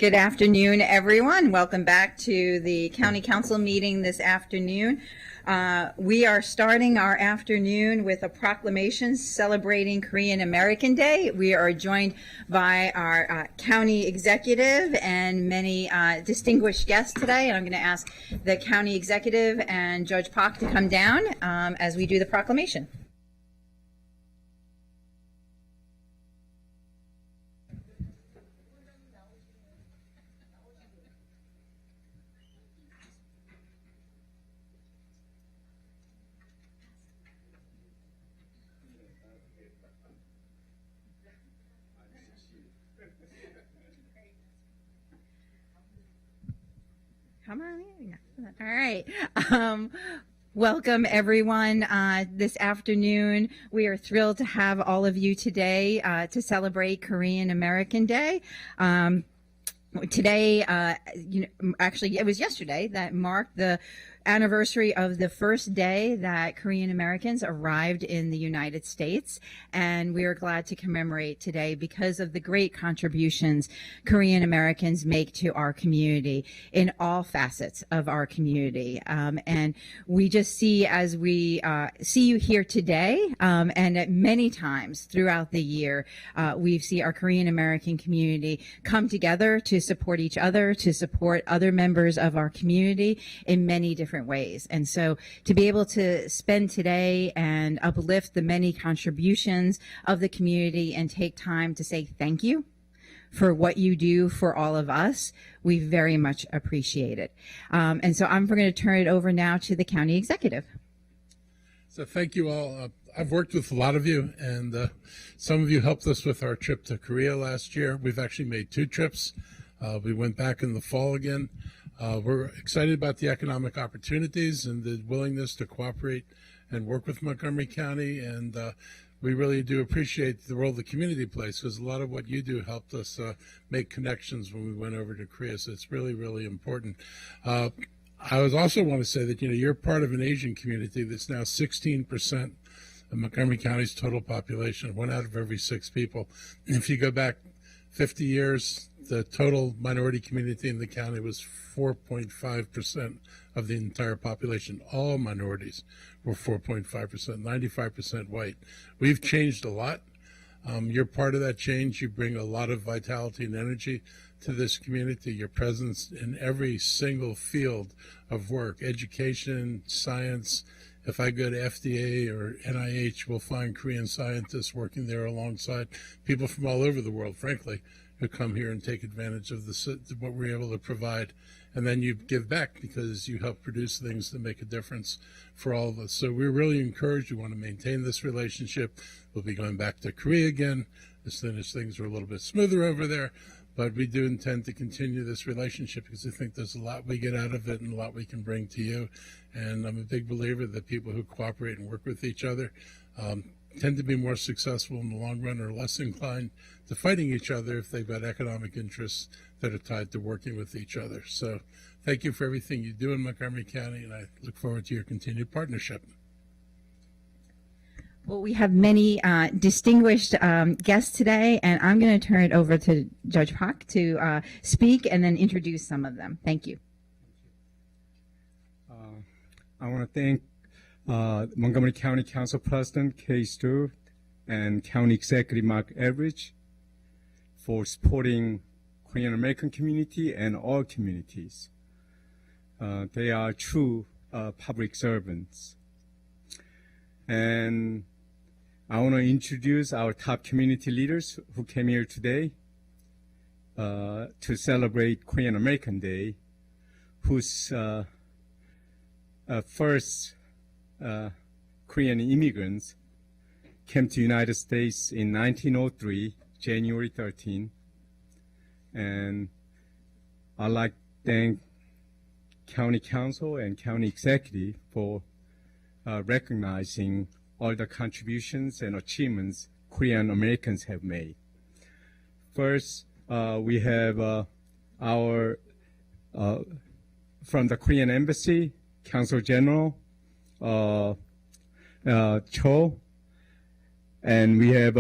Good afternoon, everyone. Welcome back to the County Council meeting this afternoon. We are starting our afternoon with a proclamation celebrating Korean American Day. We are joined by our county executive and many distinguished guests today. And I'm going to ask the county executive and Judge Park to come down as we do the proclamation. Come on in. All right. Welcome, everyone. This afternoon, we are thrilled to have all of you today to celebrate Korean American Day. Today, actually, it was yesterday that marked the anniversary of the first day that Korean Americans arrived in the United States, and we are glad to commemorate today because of the great contributions Korean Americans make to our community in all facets of our community. And we just see, as we see you here today, and many times throughout the year, we see our Korean American community come together to support each other, to support other members of our community in many different ways. And so to be able to spend today and uplift the many contributions of the community and take time to say thank you for what you do for all of us, we very much appreciate it. And so I'm going to turn it over now to the county executive. So thank you all. I've worked with a lot of you, and some of you helped us with our trip to Korea last year. We've actually made 2 trips. We went back in the fall again. We're excited about the economic opportunities and the willingness to cooperate and work with Montgomery County, and we really do appreciate the role the community plays, because a lot of what you do helped us make connections when we went over to Korea, so it's really, really important. I would also want to say that, you're part of an Asian community that's now 16% of Montgomery County's total population, 1 out of every 6 people. And if you go back 50 years, the total minority community in the county was 4.5% of the entire population. All minorities were 4.5%, 95% white. We've changed a lot. You're part of that change. You bring a lot of vitality and energy to this community. Your presence in every single field of work, education, science. If I go to FDA or NIH, we'll find Korean scientists working there alongside people from all over the world, frankly, who come here and take advantage of what we're able to provide. And then you give back because you help produce things that make a difference for all of us. So we're really encouraged. We want to maintain this relationship. We'll be going back to Korea again as soon as things are a little bit smoother over there. But we do intend to continue this relationship because I think there's a lot we get out of it and a lot we can bring to you. And I'm a big believer that people who cooperate and work with each other tend to be more successful in the long run, or less inclined to fighting each other if they've got economic interests that are tied to working with each other. So thank you for everything you do in Montgomery County, and I look forward to your continued partnership. Well, we have many distinguished guests today, and I'm going to turn it over to Judge Park to speak and then introduce some of them. Thank you. I want to thank Montgomery County Council President Kay Stewart and County Executive Marc Elrich for supporting Korean American community and all communities. They are true public servants. And I want to introduce our top community leaders who came here today to celebrate Korean American Day, whose first Korean immigrants came to the United States in 1903, January 13. And I'd like to thank County Council and County Executive for recognizing all the contributions and achievements Korean Americans have made. First, we have our, from the Korean Embassy, Consul General Cho, and we have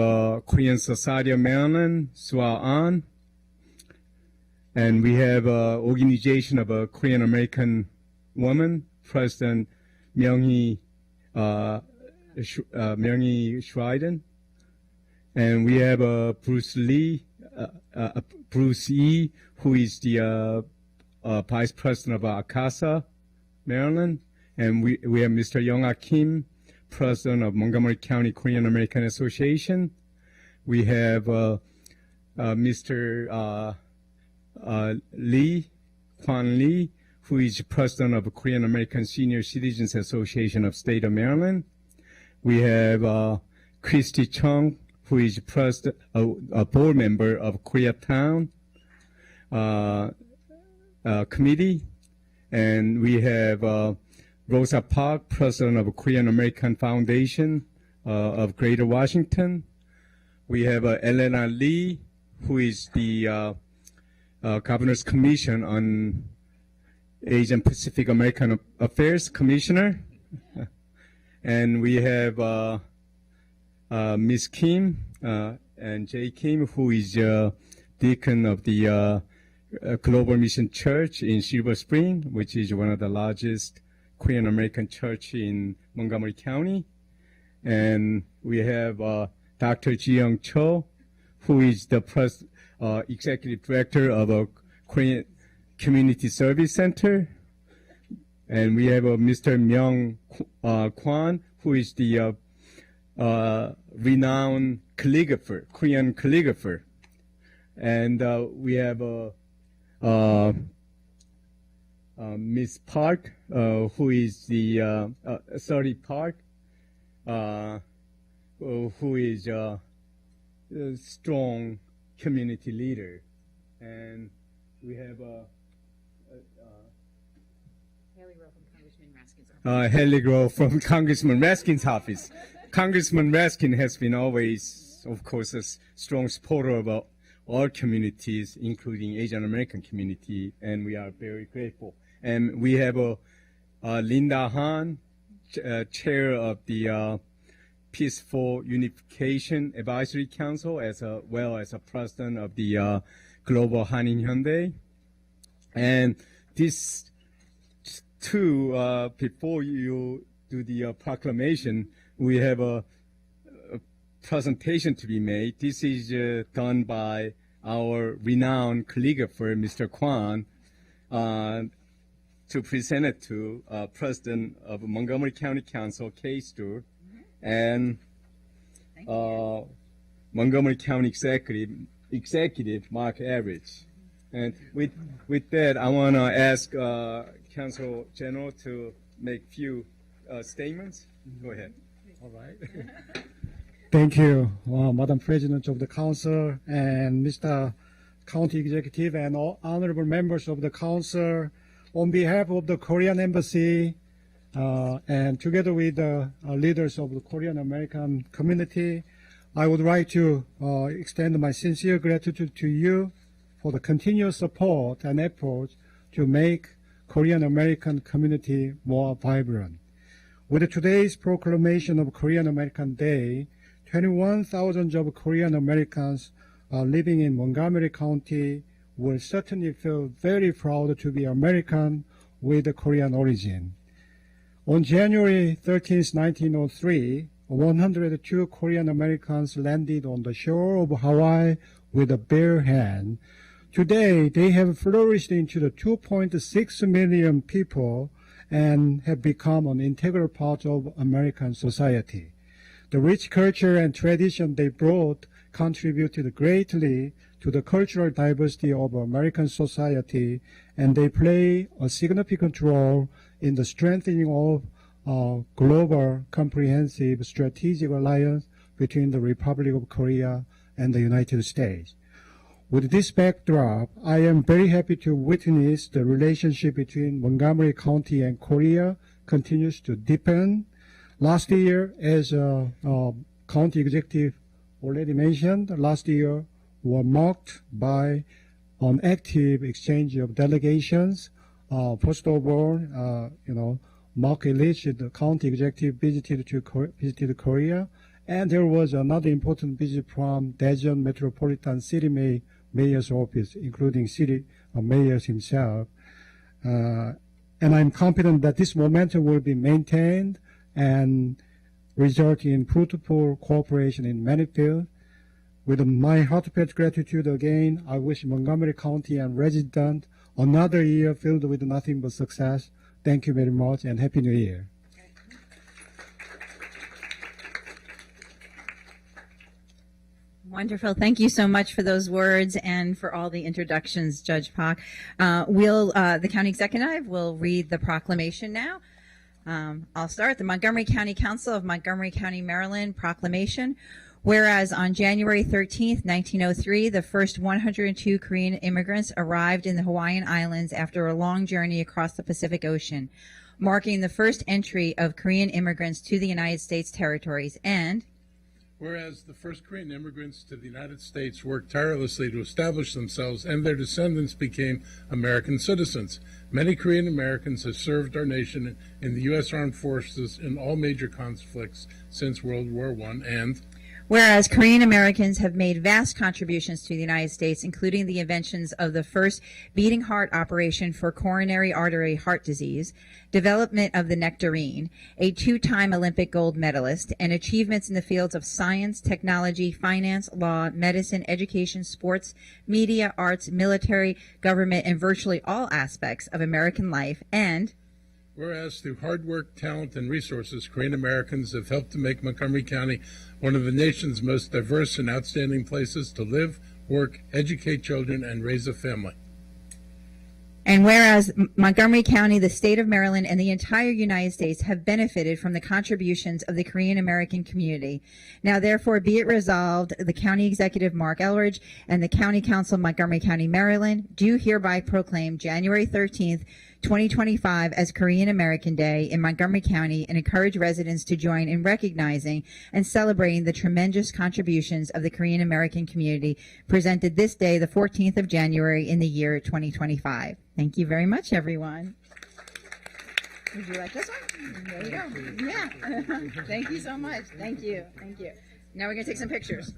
Korean Society of Maryland, Sua An, And we have organization of a Korean American woman, President Myung-hee Schreiden. And we have Bruce E., who is the Vice President of Akasa, Maryland. And we have Mr. Young-ah Kim, President of Montgomery County Korean American Association. We have Mr. Kwan Lee, who is President of Korean American Senior Citizens Association of State of Maryland. We have Christy Chung, who is president, a board member of Koreatown Committee. And we have Rosa Park, president of Korean American Foundation of Greater Washington. We have Elena Lee, who is the Governor's Commission on Asian Pacific American Affairs Commissioner. And we have Ms. Kim and Jay Kim, who is deacon of the Global Mission Church in Silver Spring, which is one of the largest Korean American church in Montgomery County. And we have Dr. Ji-young Cho, who is the executive director of a Korean Community Service Center. And we have Mr. Myung Kwan, who is the renowned calligrapher, Korean calligrapher. And we have Ms. Park, who is the Sari Park, who is a strong community leader. And we have Haley Grove from Congressman Raskin's office. Congressman Raskin has been always, of course, a strong supporter of all communities, including Asian American community, and we are very grateful. And we have Linda Han, chair of the Peaceful Unification Advisory Council, as well as a president of the Global Hanin Hyundai. And these two, before you do the proclamation, we have a presentation to be made. This is done by our renowned calligrapher, Mr. Kwan, to present it to President of Montgomery County Council, Kay Stewart, and Montgomery County Executive Marc Elrich. And with that, I want to ask Council General to make a few statements. Go ahead. All right. Thank you, Madam President of the Council and Mr. County Executive and all honorable members of the Council. On behalf of the Korean Embassy and together with the leaders of the Korean American community, I would like to extend my sincere gratitude to you for the continuous support and efforts to make Korean American community more vibrant. With today's proclamation of Korean American Day, 21,000 of Korean Americans living in Montgomery County will certainly feel very proud to be American with a Korean origin. On January 13, 1903, 102 Korean Americans landed on the shore of Hawaii with a bare hand. Today, they have flourished into the 2.6 million people and have become an integral part of American society. The rich culture and tradition they brought contributed greatly to the cultural diversity of American society, and they play a significant role in the strengthening of a global comprehensive strategic alliance between the Republic of Korea and the United States. With this backdrop, I am very happy to witness the relationship between Montgomery County and Korea continues to deepen. Last year, as county executive already mentioned, last year were marked by an active exchange of delegations. First of all, Marc Elrich, the county executive, visited Korea, and there was another important visit from Daejeon Metropolitan City Mayor mayor's office, including city mayors himself. And I'm confident that this momentum will be maintained and result in fruitful cooperation in many fields. With my heartfelt gratitude again, I wish Montgomery County and residents another year filled with nothing but success. Thank you very much and Happy New Year. Wonderful. Thank you so much for those words and for all the introductions, Judge Pak. The county executive will read the proclamation now. I'll start. The Montgomery County Council of Montgomery County, Maryland, Proclamation. Whereas on January 13th, 1903, the first 102 Korean immigrants arrived in the Hawaiian Islands after a long journey across the Pacific Ocean, marking the first entry of Korean immigrants to the United States territories. And whereas the first Korean immigrants to the United States worked tirelessly to establish themselves and their descendants became American citizens. Many Korean Americans have served our nation in the U.S. Armed Forces in all major conflicts since World War I. And whereas Korean Americans have made vast contributions to the United States, including the inventions of the first beating heart operation for coronary artery heart disease, development of the nectarine, a two-time Olympic gold medalist, and achievements in the fields of science, technology, finance, law, medicine, education, sports, media, arts, military, government, and virtually all aspects of American life. And whereas through hard work, talent, and resources, Korean Americans have helped to make Montgomery County one of the nation's most diverse and outstanding places to live, work, educate children, and raise a family. And whereas Montgomery County, the state of Maryland, and the entire United States have benefited from the contributions of the Korean American community. Now, therefore, be it resolved, the County Executive Marc Elrich and the County Council of Montgomery County, Maryland, do hereby proclaim January 13th, 2025 as Korean American Day in Montgomery County and encourage residents to join in recognizing and celebrating the tremendous contributions of the Korean American community presented this day, the 14th of January in the year 2025. Thank you very much, everyone. Would you like this one? There you go. Yeah. Thank you so much. Thank you. Thank you. Now we're going to take some pictures.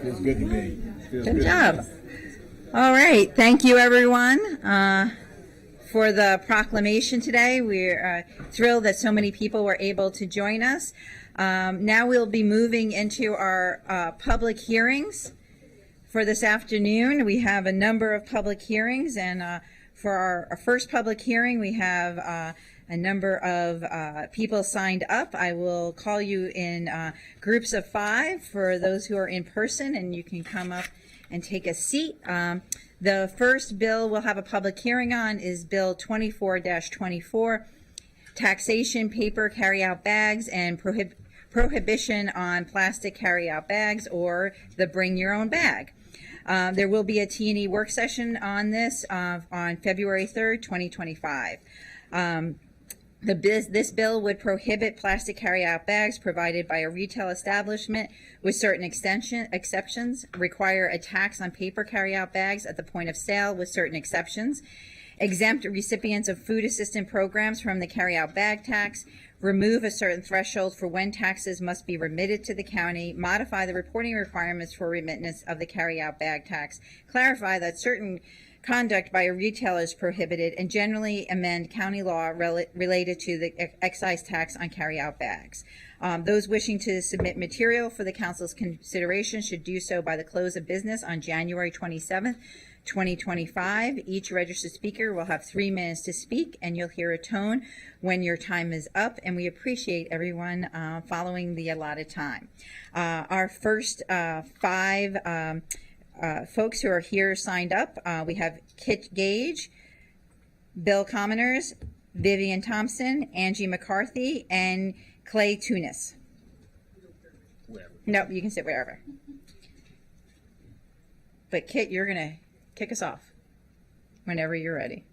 Feels good to me. Good job. All right. Thank you, everyone, for the proclamation today. We're thrilled that so many people were able to join us. Now we'll be moving into our public hearings for this afternoon. We have a number of public hearings, and for our first public hearing, we have a number of people signed up. I will call you in groups of 5 for those who are in person, and you can come up and take a seat. The first bill we'll have a public hearing on is Bill 24-24, Taxation Paper Carryout Bags and Prohibition on Plastic Carryout Bags, or the Bring Your Own Bag. There will be a T&E work session on this on February 3rd, 2025. This bill would prohibit plastic carryout bags provided by a retail establishment with certain exceptions, require a tax on paper carryout bags at the point of sale with certain exceptions, exempt recipients of food assistance programs from the carryout bag tax, remove a certain threshold for when taxes must be remitted to the county, modify the reporting requirements for remittance of the carryout bag tax, clarify that certain conduct by a retailer is prohibited, and generally amend county law related to the excise tax on carryout bags. Those wishing to submit material for the council's consideration should do so by the close of business on January 27th, 2025. Each registered speaker will have 3 minutes to speak, and you'll hear a tone when your time is up, and we appreciate everyone following the allotted time. Our first 5 folks who are here signed up, we have Kit Gage, Bill Commoners, Vivian Thompson, Angie McCarthy, and Clay Tunis. No, you can sit wherever. But Kit, you're going to kick us off whenever you're ready.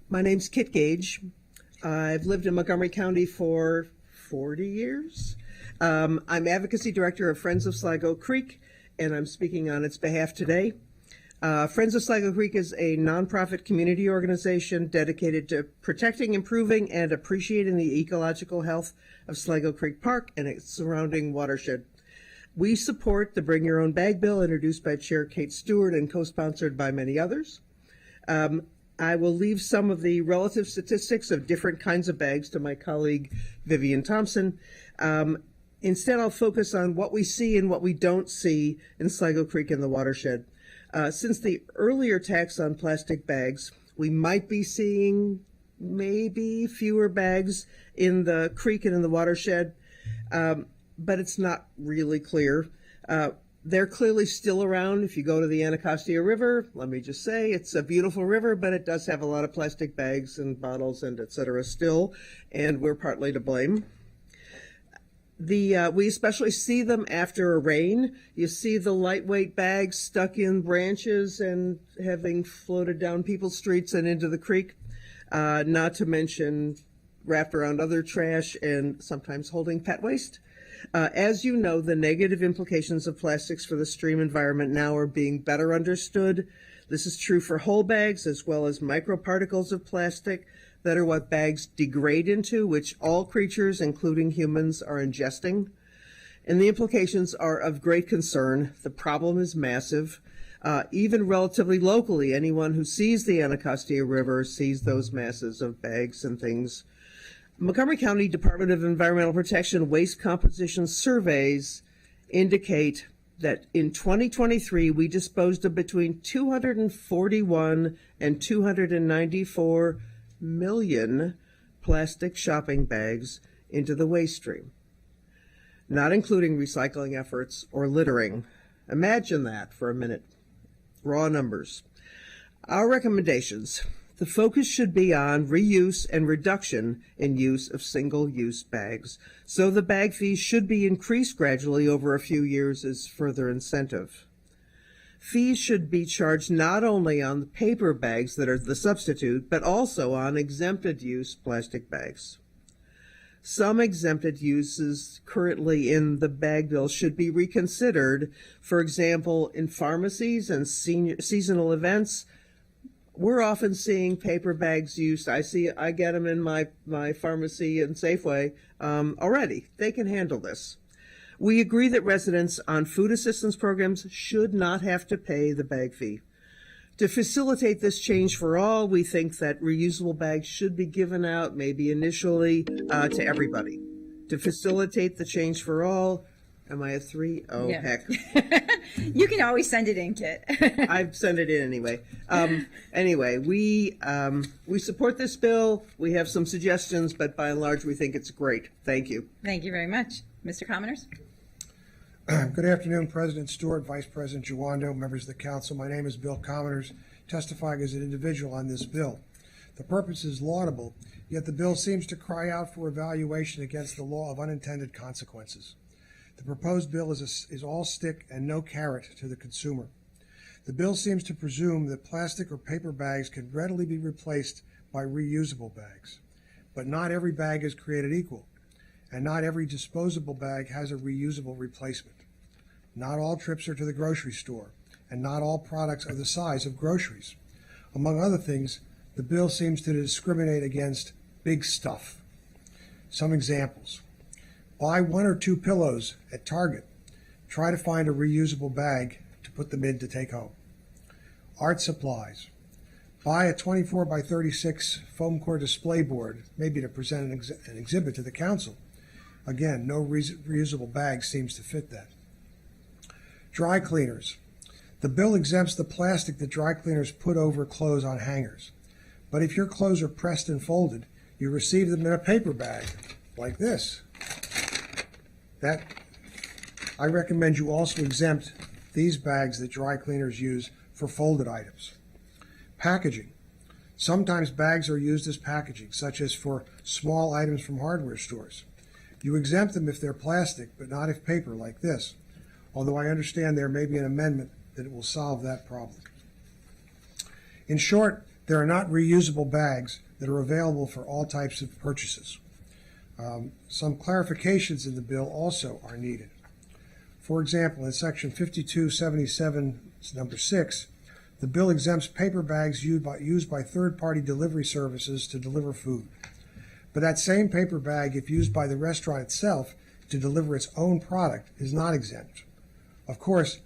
My name's Kit Gage. I've lived in Montgomery County for 40 years. I'm Advocacy Director of Friends of Sligo Creek, and I'm speaking on its behalf today. Friends of Sligo Creek is a nonprofit community organization dedicated to protecting, improving, and appreciating the ecological health of Sligo Creek Park and its surrounding watershed. We support the Bring Your Own Bag bill introduced by Chair Kate Stewart and co-sponsored by many others. I will leave some of the relative statistics of different kinds of bags to my colleague Vivian Thompson. Instead, I'll focus on what we see and what we don't see in Sligo Creek and the watershed. Since the earlier tax on plastic bags, we might be seeing maybe fewer bags in the creek and in the watershed, but it's not really clear. They're clearly still around. If you go to the Anacostia River, let me just say it's a beautiful river, but it does have a lot of plastic bags and bottles and et cetera still, and we're partly to blame. We especially see them after a rain. You see the lightweight bags stuck in branches and having floated down people's streets and into the creek, not to mention wrapped around other trash and sometimes holding pet waste. As you know, the negative implications of plastics for the stream environment now are being better understood. This is true for whole bags as well as microparticles of plastic that are what bags degrade into, which all creatures, including humans, are ingesting. And the implications are of great concern. The problem is massive. Even relatively locally, anyone who sees the Anacostia River sees those masses of bags and things. Montgomery County Department of Environmental Protection waste composition surveys indicate that in 2023, we disposed of between 241 and 294 million plastic shopping bags into the waste stream, not including recycling efforts or littering. Imagine that for a minute. Raw numbers. Our recommendations. The focus should be on reuse and reduction in use of single-use bags, so the bag fees should be increased gradually over a few years as further incentive. Fees should be charged not only on the paper bags that are the substitute, but also on exempted use plastic bags. Some exempted uses currently in the bag bill should be reconsidered. For example, in pharmacies and seasonal events, we're often seeing paper bags used. I get them in my pharmacy and Safeway already. They can handle this. We agree that residents on food assistance programs should not have to pay the bag fee. To facilitate this change for all, we think that reusable bags should be given out, maybe initially, to everybody. To facilitate the change for all, Am I a 3? Oh, Yeah. heck. You can always send it in, Kit. I've sent it in anyway. Anyway, we support this bill. We have some suggestions, but by and large, we think it's great. Thank you. Thank you very much. Mr. Commoners? Good afternoon, President Stewart, Vice President Giwando, members of the council. My name is Bill Commoners, testifying as an individual on this bill. The purpose is laudable, yet the bill seems to cry out for evaluation against the law of unintended consequences. The proposed bill is all stick and no carrot to the consumer. The bill seems to presume that plastic or paper bags can readily be replaced by reusable bags. But not every bag is created equal, and not every disposable bag has a reusable replacement. Not all trips are to the grocery store, and not all products are the size of groceries. Among other things, the bill seems to discriminate against big stuff. Some examples. Buy 1 or 2 pillows at Target. Try to find a reusable bag to put them in to take home. Art supplies. Buy a 24 by 36 foam core display board, maybe to present an exhibit to the council. Again, no reusable bag seems to fit that. Dry cleaners. The bill exempts the plastic that dry cleaners put over clothes on hangers. But if your clothes are pressed and folded, you receive them in a paper bag, like this. I recommend you also exempt these bags that dry cleaners use for folded items. Packaging. Sometimes bags are used as packaging, such as for small items from hardware stores. You exempt them if they're plastic, but not if paper, like this, although I understand there may be an amendment that will solve that problem. In short, there are not reusable bags that are available for all types of purchases. Some clarifications in the bill also are needed. For example, in section 5277, number 6, the bill exempts paper bags used by third-party delivery services to deliver food. But that same paper bag, if used by the restaurant itself to deliver its own product, is not exempt. Of course,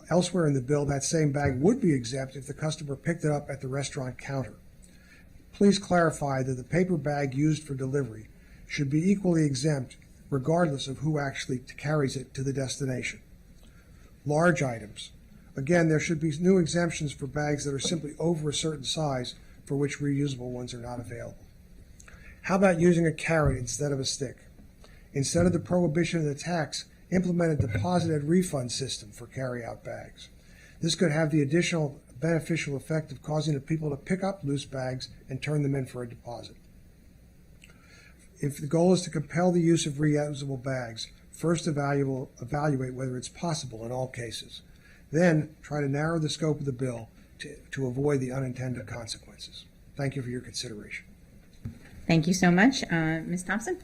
elsewhere in the bill, that same bag would be exempt if the customer picked it up at the restaurant counter. Please clarify that the paper bag used for delivery should be equally exempt regardless of who actually carries it to the destination. Large items. Again, there should be new exemptions for bags that are simply over a certain size for which reusable ones are not available. How about using a carrot instead of a stick? Instead of the prohibition of the tax, implement a deposit and refund system for carry-out bags. This could have the additional beneficial effect of causing the people to pick up loose bags and turn them in for a deposit. If the goal is to compel the use of reusable bags, first evaluate whether it's possible in all cases. Then try to narrow the scope of the bill to avoid the unintended consequences. Thank you for your consideration. Thank you so much. Ms. Thompson?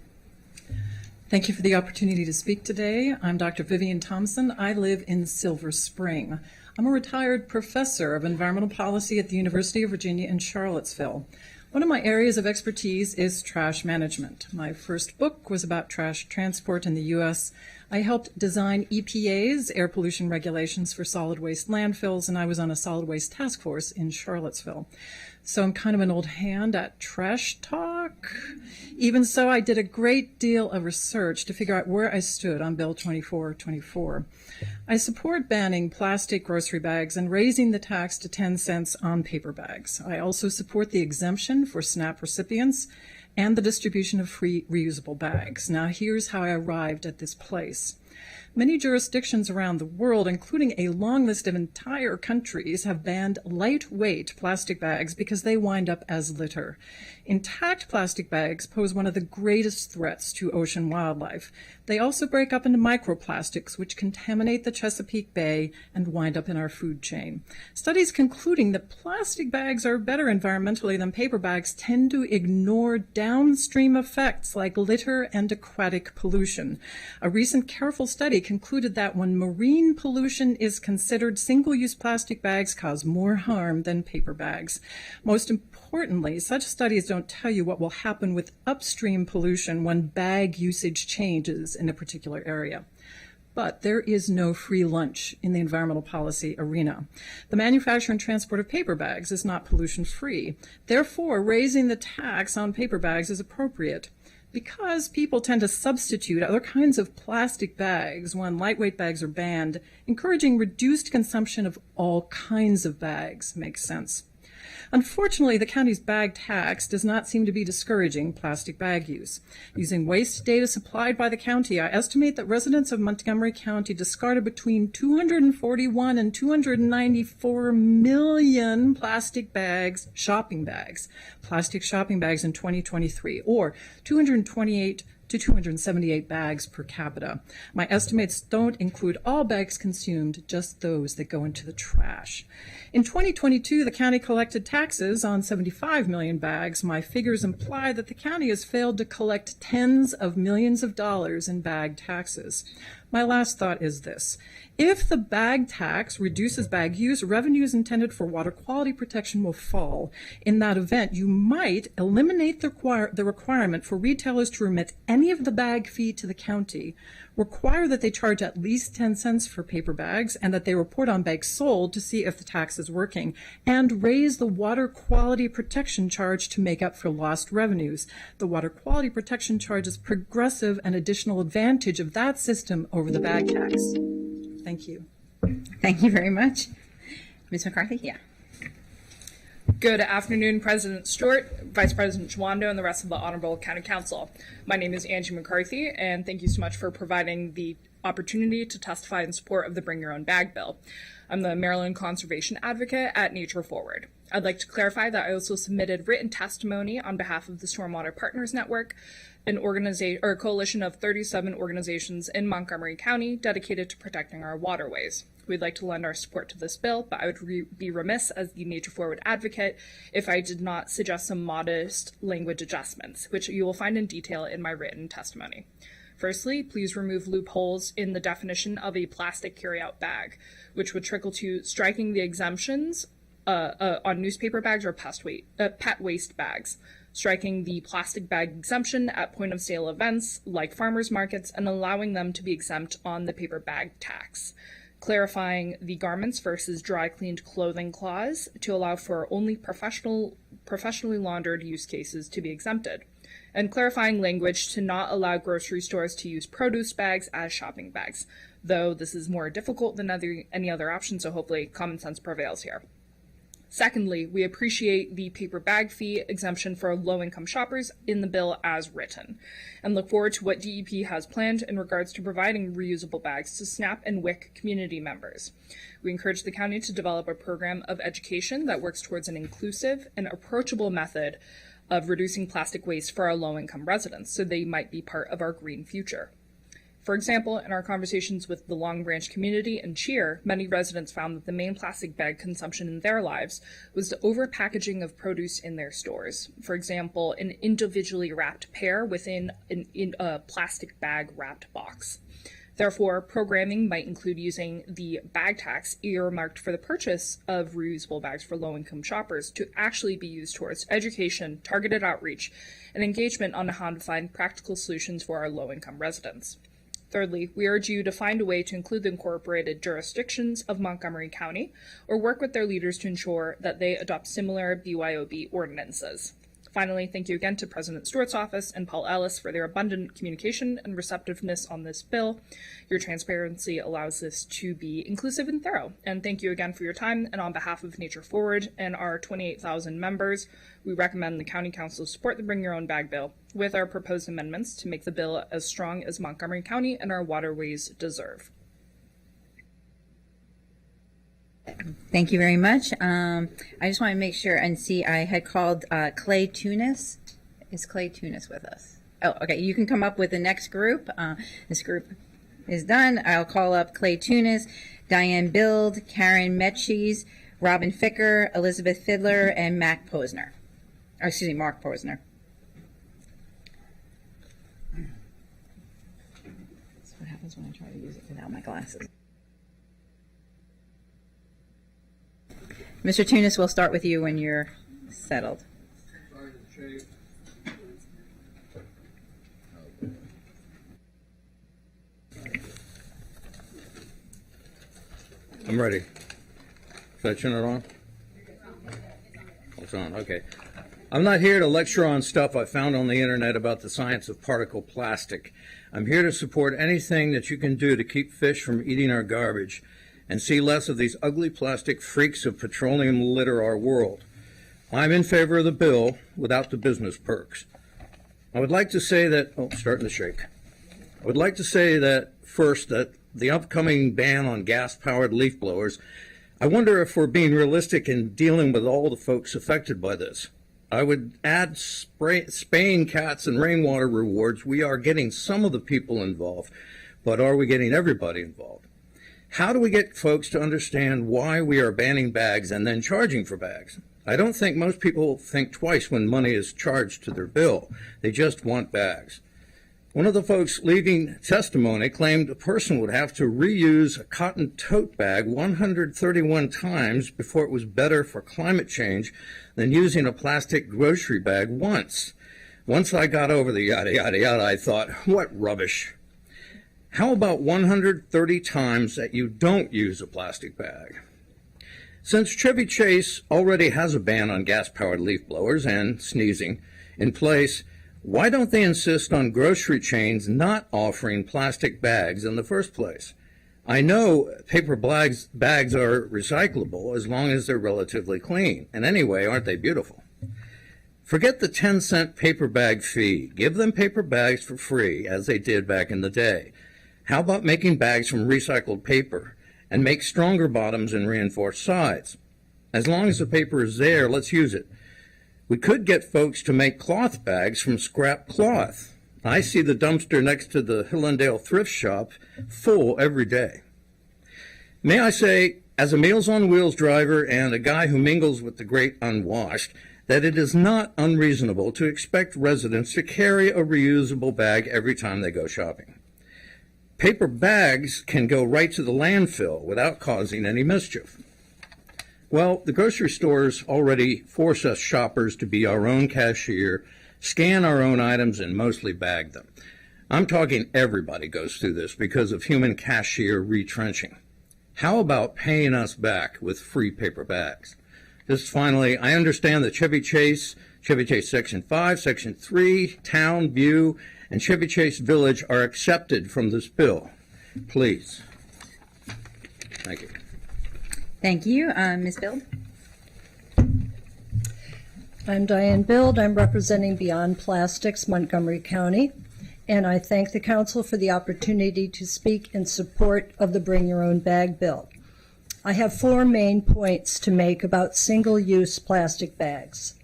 Thank you for the opportunity to speak today. I'm Dr. Vivian Thompson. I live in Silver Spring. I'm a retired professor of environmental policy at the University of Virginia in Charlottesville. One of my areas of expertise is trash management. My first book was about trash transport in the U.S. I helped design EPA's air pollution regulations for solid waste landfills, and I was on a solid waste task force in Charlottesville. So I'm kind of an old hand at trash talk. Even so, I did a great deal of research to figure out where I stood on Bill 2424. I support banning plastic grocery bags and raising the tax to 10 cents on paper bags. I also support the exemption for SNAP recipients and the distribution of free reusable bags. Now, here's how I arrived at this place. Many jurisdictions around the world, including a long list of entire countries, have banned lightweight plastic bags because they wind up as litter. Intact plastic bags pose one of the greatest threats to ocean wildlife. They also break up into microplastics, which contaminate the Chesapeake Bay and wind up in our food chain. Studies concluding that plastic bags are better environmentally than paper bags tend to ignore downstream effects like litter and aquatic pollution. A recent careful study concluded that when marine pollution is considered, single-use plastic bags cause more harm than paper bags. Most importantly, such studies don't tell you what will happen with upstream pollution when bag usage changes in a particular area. But there is no free lunch in the environmental policy arena. The manufacture and transport of paper bags is not pollution-free. Therefore, raising the tax on paper bags is appropriate. because people tend to substitute other kinds of plastic bags when lightweight bags are banned, encouraging reduced consumption of all kinds of bags makes sense. Unfortunately, the county's bag tax does not seem to be discouraging plastic bag use. Using waste data supplied by the county, I estimate that residents of Montgomery County discarded between 241 and 294 million plastic bags, plastic shopping bags in 2023, or 228 to 278 bags per capita. My estimates don't include all bags consumed, just those that go into the trash. In 2022, the county collected taxes on 75 million bags. My figures imply that the county has failed to collect tens of millions of dollars in bag taxes. My last thought is this. If the bag tax reduces bag use, revenues intended for water quality protection will fall. In that event, you might eliminate the requirement for retailers to remit any of the bag fee to the county, require that they charge at least 10 cents for paper bags, and that they report on bags sold to see if the tax is working, and raise the water quality protection charge to make up for lost revenues. The water quality protection charge is progressive, an additional advantage of that system over the bag tax. Thank you. Thank you very much. Ms. McCarthy? Yeah. Good afternoon, President Stewart, Vice President Chawando, and the rest of the Honorable County Council. My name is Angie McCarthy, and thank you so much for providing the opportunity to testify in support of the Bring Your Own Bag bill. I'm the Maryland Conservation Advocate at Nature Forward. I'd like to clarify that I also submitted written testimony on behalf of the Stormwater Partners Network, an a coalition of 37 organizations in Montgomery County dedicated to protecting our waterways. We'd like to lend our support to this bill, but I would be remiss as the Nature Forward advocate if I did not suggest some modest language adjustments, which you will find in detail in my written testimony. Firstly, please remove loopholes in the definition of a plastic carryout bag, which would trickle to striking the exemptions on newspaper bags or pet waste bags, striking the plastic bag exemption at point of sale events like farmers markets and allowing them to be exempt on the paper bag tax, clarifying the garments versus dry cleaned clothing clause to allow for only professionally laundered use cases to be exempted, and clarifying language to not allow grocery stores to use produce bags as shopping bags, though this is more difficult than any other option, so hopefully common sense prevails here. Secondly, we appreciate the paper bag fee exemption for low-income shoppers in the bill as written, and look forward to what DEP has planned in regards to providing reusable bags to SNAP and WIC community members. We encourage the county to develop a program of education that works towards an inclusive and approachable method of reducing plastic waste for our low-income residents, so they might be part of our green future. For example, in our conversations with the Long Branch community and Cheer, many residents found that the main plastic bag consumption in their lives was the over-packaging of produce in their stores. For example, an individually wrapped pear within a plastic bag wrapped box. Therefore, programming might include using the bag tax earmarked for the purchase of reusable bags for low-income shoppers to actually be used towards education, targeted outreach, and engagement on how to find practical solutions for our low-income residents. Thirdly, we urge you to find a way to include the incorporated jurisdictions of Montgomery County or work with their leaders to ensure that they adopt similar BYOB ordinances. Finally, thank you again to President Stewart's office and Paul Ellis for their abundant communication and receptiveness on this bill. Your transparency allows this to be inclusive and thorough. And thank you again for your time. And on behalf of Nature Forward and our 28,000 members, we recommend the County Council support the Bring Your Own Bag bill with our proposed amendments to make the bill as strong as Montgomery County and our waterways deserve. Thank you very much. I just want to make sure and see, I had called Clay Tunis. Is Clay Tunis with us? Oh, okay. You can come up with the next group. This group is done. I'll call up Clay Tunis, Diane Bild, Karen Metchis, Robin Ficker, Elizabeth Fiddler, and Marc Posner. That's what happens when I try to use it without my glasses. Mr. Tunis, we'll start with you when you're settled. I'm ready. Should I turn it on? It's on, okay. I'm not here to lecture on stuff I found on the internet about the science of particle plastic. I'm here to support anything that you can do to keep fish from eating our garbage and see less of these ugly plastic freaks of petroleum litter our world. I'm in favor of the bill without the business perks. I would like to say that, starting to shake. I would like to say that first, that the upcoming ban on gas-powered leaf blowers, I wonder if we're being realistic in dealing with all the folks affected by this. I would add spaying cats and rainwater rewards. We are getting some of the people involved, but are we getting everybody involved? How do we get folks to understand why we are banning bags and then charging for bags? I don't think most people think twice when money is charged to their bill. They just want bags. One of the folks leaving testimony claimed a person would have to reuse a cotton tote bag 131 times before it was better for climate change than using a plastic grocery bag once. Once I got over the yada, yada, yada, I thought, what rubbish. How about 130 times that you don't use a plastic bag? Since Chevy Chase already has a ban on gas-powered leaf blowers and sneezing in place, why don't they insist on grocery chains not offering plastic bags in the first place? I know paper bags are recyclable as long as they're relatively clean. And anyway, aren't they beautiful? Forget the 10-cent paper bag fee. Give them paper bags for free, as they did back in the day. How about making bags from recycled paper and make stronger bottoms and reinforced sides? As long as the paper is there, let's use it. We could get folks to make cloth bags from scrap cloth. I see the dumpster next to the Hillendale thrift shop full every day. May I say, as a Meals on Wheels driver and a guy who mingles with the great unwashed, that it is not unreasonable to expect residents to carry a reusable bag every time they go shopping. Paper bags can go right to the landfill without causing any mischief. Well, the grocery stores already force us shoppers to be our own cashier, scan our own items, and mostly bag them. I'm talking everybody goes through this because of human cashier retrenching. How about paying us back with free paper bags? Just finally, I understand that Chevy Chase Section 5, Section 3, Town, View, and Chevy Chase Village are accepted from this bill. Please. Thank you. Thank you. Ms. Bild? I'm Diane Bild. I'm representing Beyond Plastics, Montgomery County, and I thank the Council for the opportunity to speak in support of the Bring Your Own Bag bill. I have 4 main points to make about single-use plastic bags.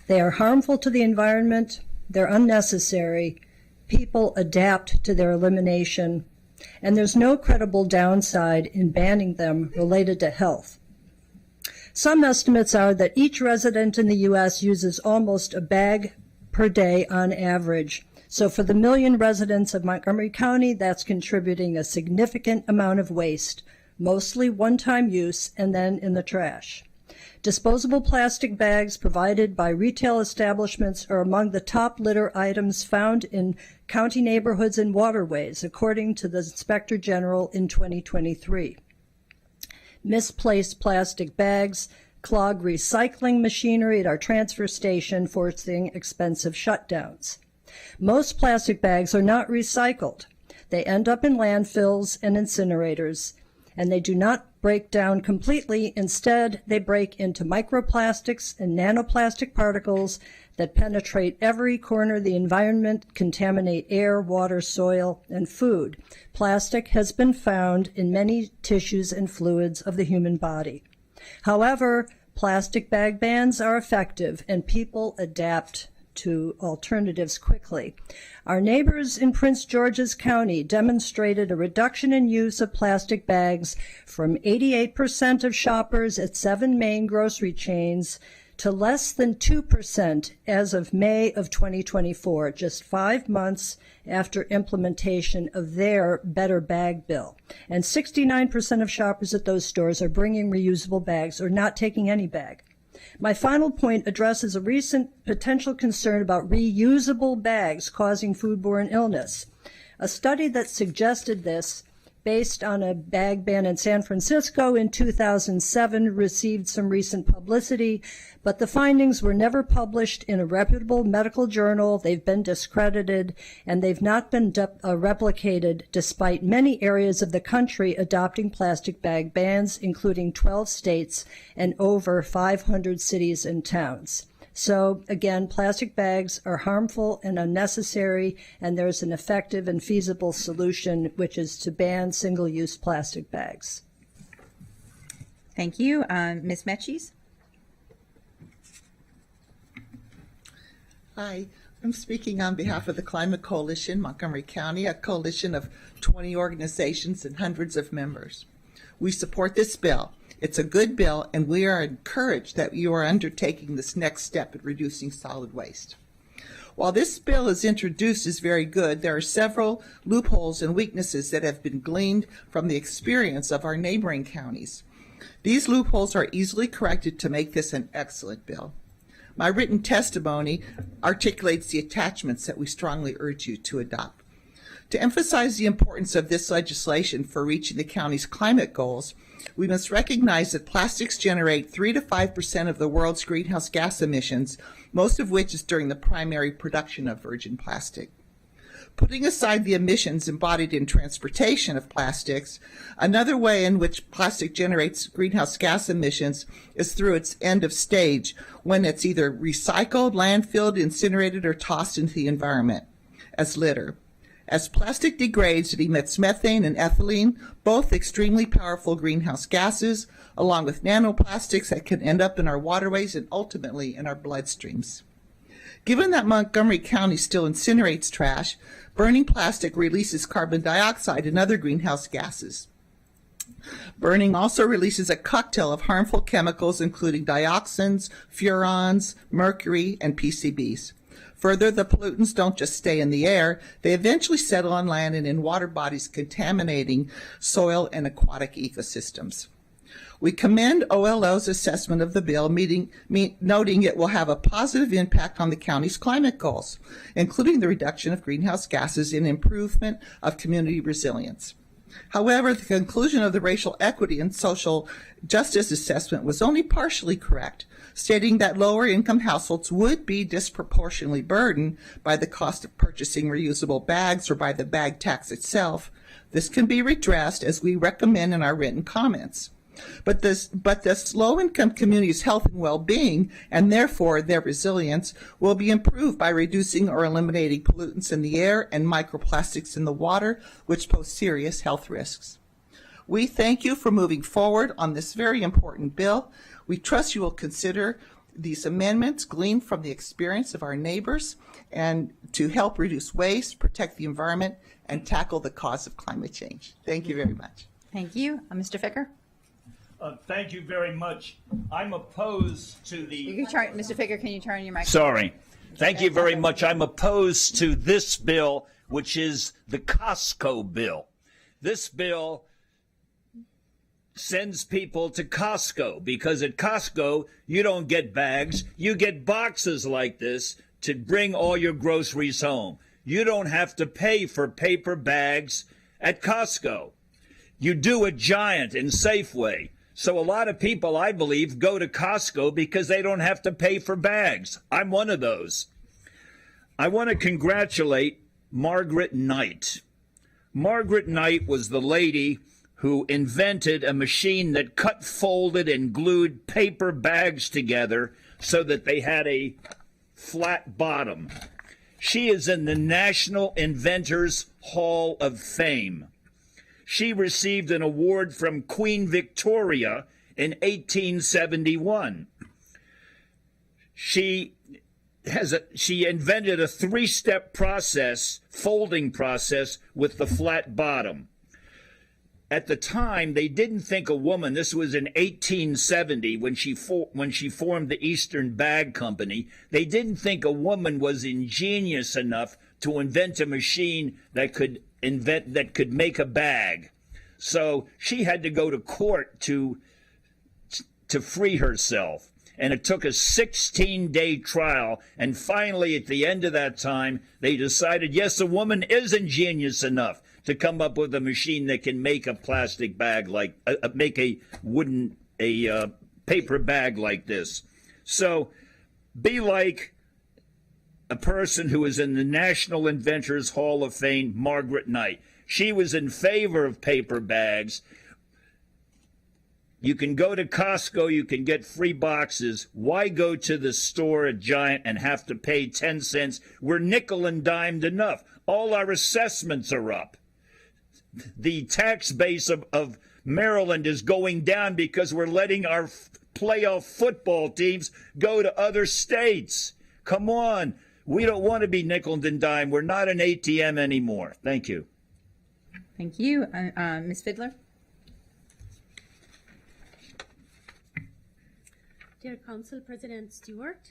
They are harmful to the environment, they're unnecessary, people adapt to their elimination, and there's no credible downside in banning them related to health. Some estimates are that each resident in the U.S. uses almost a bag per day on average. So for the 1 million residents of Montgomery County, that's contributing a significant amount of waste, mostly one-time use and then in the trash. Disposable plastic bags provided by retail establishments are among the top litter items found in county neighborhoods and waterways, according to the Inspector General in 2023. Misplaced plastic bags clog recycling machinery at our transfer station, forcing expensive shutdowns. Most plastic bags are not recycled. They end up in landfills and incinerators, and they do not break down completely. Instead, they break into microplastics and nanoplastic particles that penetrate every corner of the environment, contaminate air, water, soil, and food. Plastic has been found in many tissues and fluids of the human body. However, plastic bag bans are effective, and people adapt to alternatives quickly. Our neighbors in Prince George's County demonstrated a reduction in use of plastic bags from 88% of shoppers at 7 main grocery chains to less than 2% as of May of 2024, just 5 months after implementation of their Better Bag Bill. And 69% of shoppers at those stores are bringing reusable bags or not taking any bag. My final point addresses a recent potential concern about reusable bags causing foodborne illness. A study that suggested this based on a bag ban in San Francisco in 2007, received some recent publicity, but the findings were never published in a reputable medical journal. They've been discredited, and they've not been replicated despite many areas of the country adopting plastic bag bans, including 12 states and over 500 cities and towns. So again, plastic bags are harmful and unnecessary, and there's an effective and feasible solution, which is to ban single-use plastic bags. Thank you. Ms. Mechis? Hi, I'm speaking on behalf of the Climate Coalition, Montgomery County, a coalition of 20 organizations and hundreds of members. We support this bill. It's a good bill, and we are encouraged that you are undertaking this next step in reducing solid waste. While this bill is introduced is very good, there are several loopholes and weaknesses that have been gleaned from the experience of our neighboring counties. These loopholes are easily corrected to make this an excellent bill. My written testimony articulates the attachments that we strongly urge you to adopt. To emphasize the importance of this legislation for reaching the county's climate goals, we must recognize that plastics generate 3 to 5% of the world's greenhouse gas emissions, most of which is during the primary production of virgin plastic. Putting aside the emissions embodied in transportation of plastics, another way in which plastic generates greenhouse gas emissions is through its end of stage, when it's either recycled, landfilled, incinerated, or tossed into the environment as litter. As plastic degrades, it emits methane and ethylene, both extremely powerful greenhouse gases, along with nanoplastics that can end up in our waterways and ultimately in our bloodstreams. Given that Montgomery County still incinerates trash, burning plastic releases carbon dioxide and other greenhouse gases. Burning also releases a cocktail of harmful chemicals, including dioxins, furans, mercury, and PCBs. Further, the pollutants don't just stay in the air, they eventually settle on land and in water bodies, contaminating soil and aquatic ecosystems. We commend OLO's assessment of the bill, noting it will have a positive impact on the county's climate goals, including the reduction of greenhouse gases and improvement of community resilience. However, the conclusion of the racial equity and social justice assessment was only partially correct, stating that lower-income households would be disproportionately burdened by the cost of purchasing reusable bags or by the bag tax itself. This can be redressed, as we recommend in our written comments. But this low-income community's health and well-being, and therefore their resilience, will be improved by reducing or eliminating pollutants in the air and microplastics in the water, which pose serious health risks. We thank you for moving forward on this very important bill. We trust you will consider these amendments gleaned from the experience of our neighbors and to help reduce waste, protect the environment, and tackle the cause of climate change. Thank you very much. Thank you. Mr. Ficker? Thank you very much. I'm opposed to the... Mr. Ficker, can you turn your microphone? Sorry. Thank you very much. I'm opposed to this bill, which is the Costco bill. This bill sends people to Costco because at Costco, you don't get bags. You get boxes like this to bring all your groceries home. You don't have to pay for paper bags at Costco. You do at Giant and Safeway. So a lot of people, I believe, go to Costco because they don't have to pay for bags. I'm one of those. I want to congratulate Margaret Knight. Margaret Knight was the lady who invented a machine that cut, folded, and glued paper bags together so that they had a flat bottom. She is in the National Inventors Hall of Fame. She received an award from Queen Victoria in 1871. She invented a three-step process, folding process with the flat bottom. At the time, they didn't think a woman, this was in 1870 when she formed the Eastern Bag Company, they didn't think a woman was ingenious enough to invent a machine that could make a bag. So she had to go to court to free herself. And it took a 16-day trial. And finally, at the end of that time, they decided, yes, a woman is ingenious enough to come up with a machine that can make a plastic bag like make a paper bag like this. So be like a person who is in the National Inventors Hall of Fame, Margaret Knight. She was in favor of paper bags. You can go to Costco, you can get free boxes. Why go to the store at Giant and have to pay 10 cents? We're nickel and dimed enough. All our assessments are up. The tax base of Maryland is going down because we're letting our playoff football teams go to other states. Come on. We don't want to be nickel and dime. We're not an ATM anymore. Thank you. Thank you. Ms. Fidler? Dear Council President Stewart,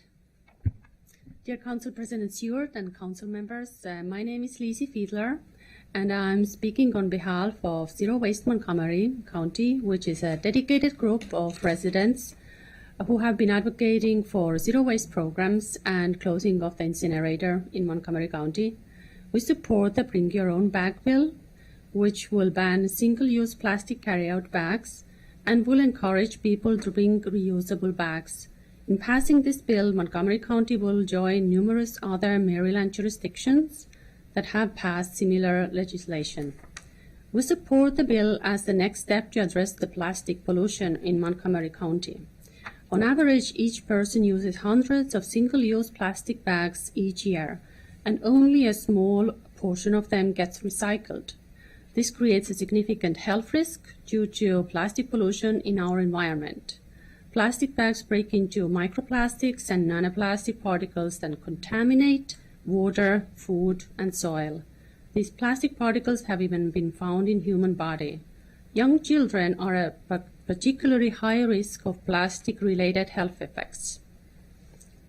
and Council members, my name is Lizzie Fiedler, and I'm speaking on behalf of Zero Waste Montgomery County, which is a dedicated group of residents who have been advocating for zero waste programs and closing of the incinerator in Montgomery County. We support the Bring Your Own Bag bill, which will ban single-use plastic carryout bags and will encourage people to bring reusable bags. In passing this bill, Montgomery County will join numerous other Maryland jurisdictions that have passed similar legislation. We support the bill as the next step to address the plastic pollution in Montgomery County. On average, each person uses hundreds of single-use plastic bags each year, and only a small portion of them gets recycled. This creates a significant health risk due to plastic pollution in our environment. Plastic bags break into microplastics and nanoplastic particles that contaminate water, food, and soil. These plastic particles have even been found in human body. Young children are at particularly high risk of plastic-related health effects.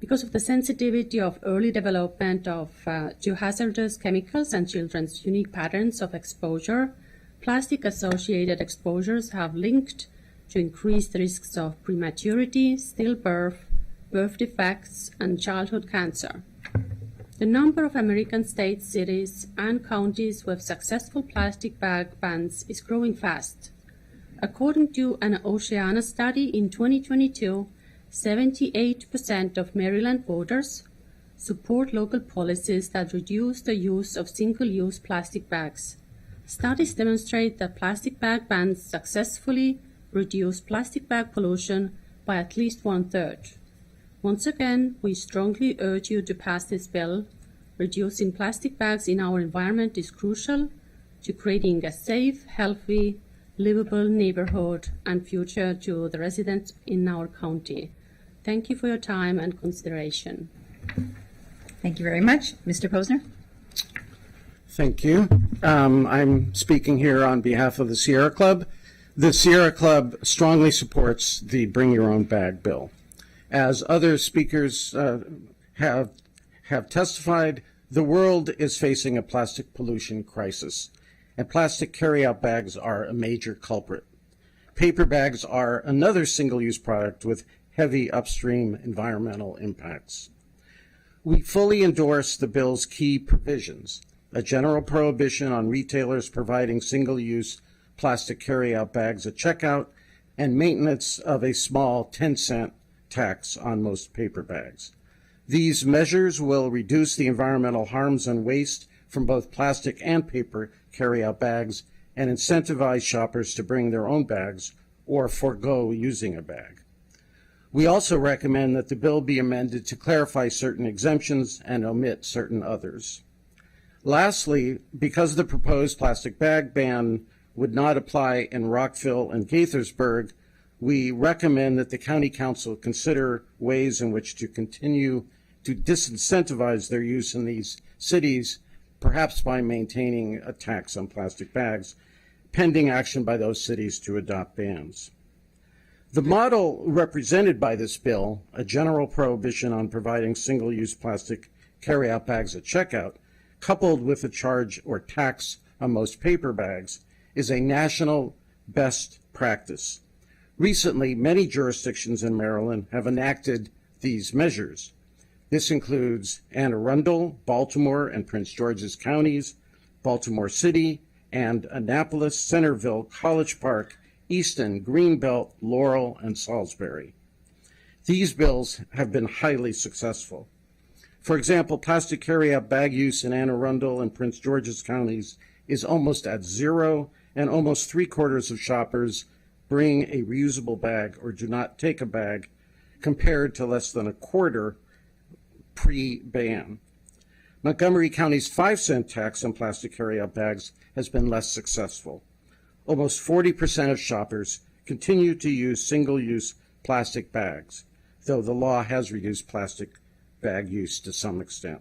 Because of the sensitivity of early development to hazardous chemicals and children's unique patterns of exposure, plastic-associated exposures have linked to increased risks of prematurity, stillbirth, birth defects, and childhood cancer. The number of American states, cities, and counties with successful plastic bag bans is growing fast. According to an Oceana study in 2022, 78% of Maryland voters support local policies that reduce the use of single-use plastic bags. Studies demonstrate that plastic bag bans successfully reduce plastic bag pollution by at least 1/3. Once again, we strongly urge you to pass this bill. Reducing plastic bags in our environment is crucial to creating a safe, healthy, livable neighborhood and future to the residents in our county. Thank you for your time and consideration. Thank you very much. Mr. Posner? Thank you. I'm speaking here on behalf of the Sierra Club. The Sierra Club strongly supports the Bring Your Own Bag bill. As other speakers have testified, the world is facing a plastic pollution crisis, and plastic carryout bags are a major culprit. Paper bags are another single-use product with heavy upstream environmental impacts. We fully endorse the bill's key provisions: a general prohibition on retailers providing single-use plastic carryout bags at checkout, and maintenance of a small 10-cent tax on most paper bags. These measures will reduce the environmental harms and waste from both plastic and paper carryout bags and incentivize shoppers to bring their own bags or forego using a bag. We also recommend that the bill be amended to clarify certain exemptions and omit certain others. Lastly, because the proposed plastic bag ban would not apply in Rockville and Gaithersburg, we recommend that the County Council consider ways in which to continue to disincentivize their use in these cities, perhaps by maintaining a tax on plastic bags, pending action by those cities to adopt bans. The model represented by this bill, a general prohibition on providing single-use plastic carryout bags at checkout, coupled with a charge or tax on most paper bags, is a national best practice. Recently, many jurisdictions in Maryland have enacted these measures. This includes Anne Arundel, Baltimore, and Prince George's counties, Baltimore City, and Annapolis, Centerville, College Park, Easton, Greenbelt, Laurel, and Salisbury. These bills have been highly successful. For example, plastic carryout bag use in Anne Arundel and Prince George's counties is almost at zero, and almost 3/4 of shoppers bring a reusable bag or do not take a bag, compared to less than 1/4 pre-ban. Montgomery County's 5-cent tax on plastic carryout bags has been less successful. Almost 40% of shoppers continue to use single-use plastic bags, though the law has reduced plastic bag use to some extent.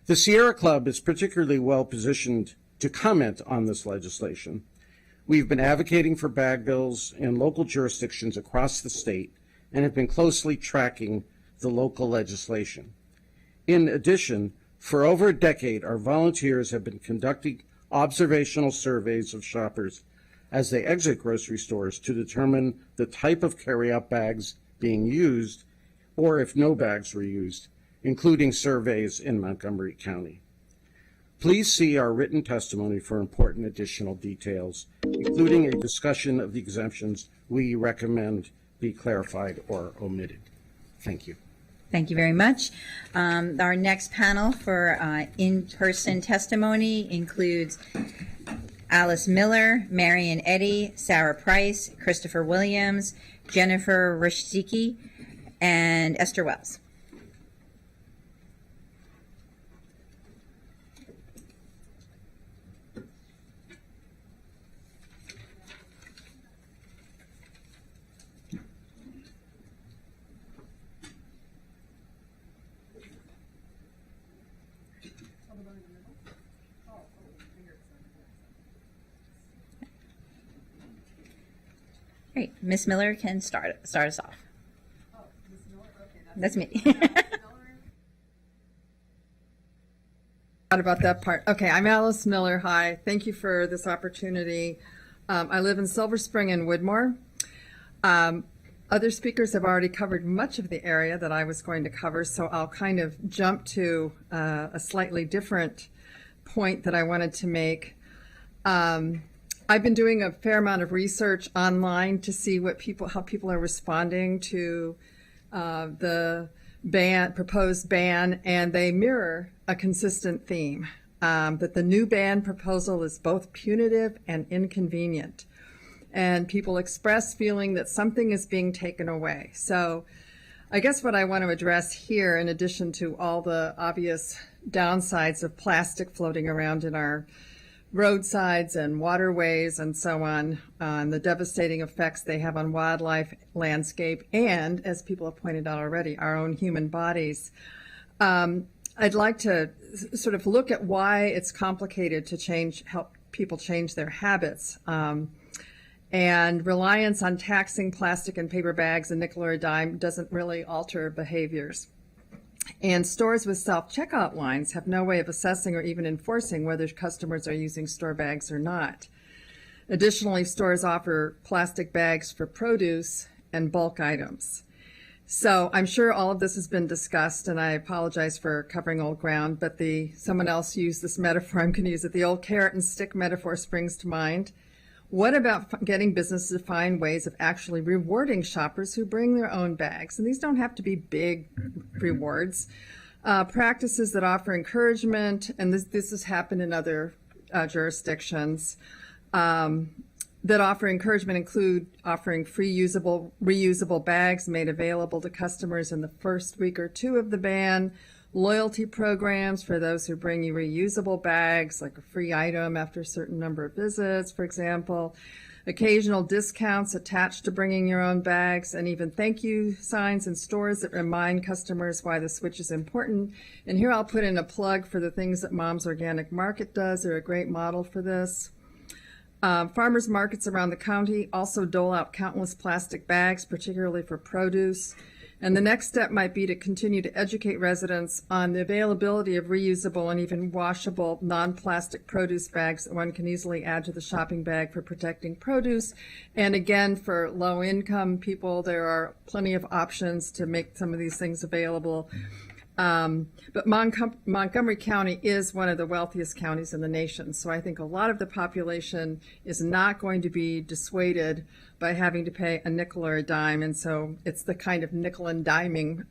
The Sierra Club is particularly well positioned to comment on this legislation. We've been advocating for bag bills in local jurisdictions across the state and have been closely tracking the local legislation. In addition, for over a decade, our volunteers have been conducting observational surveys of shoppers as they exit grocery stores to determine the type of carryout bags being used or if no bags were used, including surveys in Montgomery County. Please see our written testimony for important additional details, including a discussion of the exemptions we recommend be clarified or omitted. Thank you. Thank you very much. Our next panel for in-person testimony includes Alice Miller, Marion Eddy, Sarah Price, Christopher Williams, Jennifer Rishiki, and Esther Wells. Great. Ms. Miller can start us off. Oh, Ms. Miller? Okay, that's me. About that part. Okay, I'm Alice Miller. Hi. Thank you for this opportunity. I live in Silver Spring and Woodmore. Other speakers have already covered much of the area that I was going to cover, so I'll kind of jump to a slightly different point that I wanted to make. I've been doing a fair amount of research online to see how people are responding to the proposed ban, and they mirror a consistent theme, that the new ban proposal is both punitive and inconvenient. And people express feeling that something is being taken away. So I guess what I want to address here, in addition to all the obvious downsides of plastic floating around in our roadsides and waterways and so on, the devastating effects they have on wildlife, landscape, and, as people have pointed out already, our own human bodies. I'd like to sort of look at why it's complicated to help people change their habits. And reliance on taxing plastic and paper bags a nickel or a dime doesn't really alter behaviors. And stores with self-checkout lines have no way of assessing or even enforcing whether customers are using store bags or not. Additionally, stores offer plastic bags for produce and bulk items. So I'm sure all of this has been discussed, and I apologize for covering old ground, but someone else used this metaphor. I'm going to use it. The old carrot and stick metaphor springs to mind. What about getting businesses to find ways of actually rewarding shoppers who bring their own bags? And these don't have to be big rewards. Practices that offer encouragement, and this has happened in other jurisdictions, that offer encouragement include offering free reusable bags made available to customers in the first week or two of the ban, loyalty programs for those who bring you reusable bags, like a free item after a certain number of visits, for example, occasional discounts attached to bringing your own bags, and even thank you signs in stores that remind customers why the switch is important. And here I'll put in a plug for the things that Mom's Organic Market does. They're a great model for this. Farmers markets around the county also dole out countless plastic bags, particularly for produce. And the next step might be to continue to educate residents on the availability of reusable and even washable non-plastic produce bags that one can easily add to the shopping bag for protecting produce. And again, for low-income people, there are plenty of options to make some of these things available. But Montgomery County is one of the wealthiest counties in the nation, so I think a lot of the population is not going to be dissuaded by having to pay a nickel or a dime, and so it's the kind of nickel and diming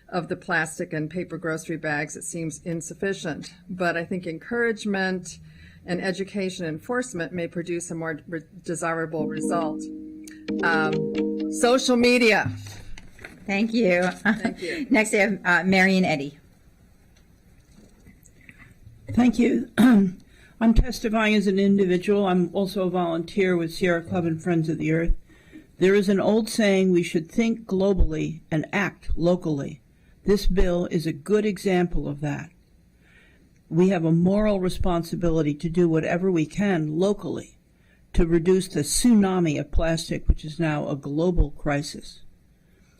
of the plastic and paper grocery bags that seems insufficient. But I think encouragement and education enforcement may produce a more desirable result. Social media. Thank you. Thank you. Next, I have Marion Eddy. Thank you. I'm testifying as an individual. I'm also a volunteer with Sierra Club and Friends of the Earth. There is an old saying, we should think globally and act locally. This bill is a good example of that. We have a moral responsibility to do whatever we can locally to reduce the tsunami of plastic, which is now a global crisis.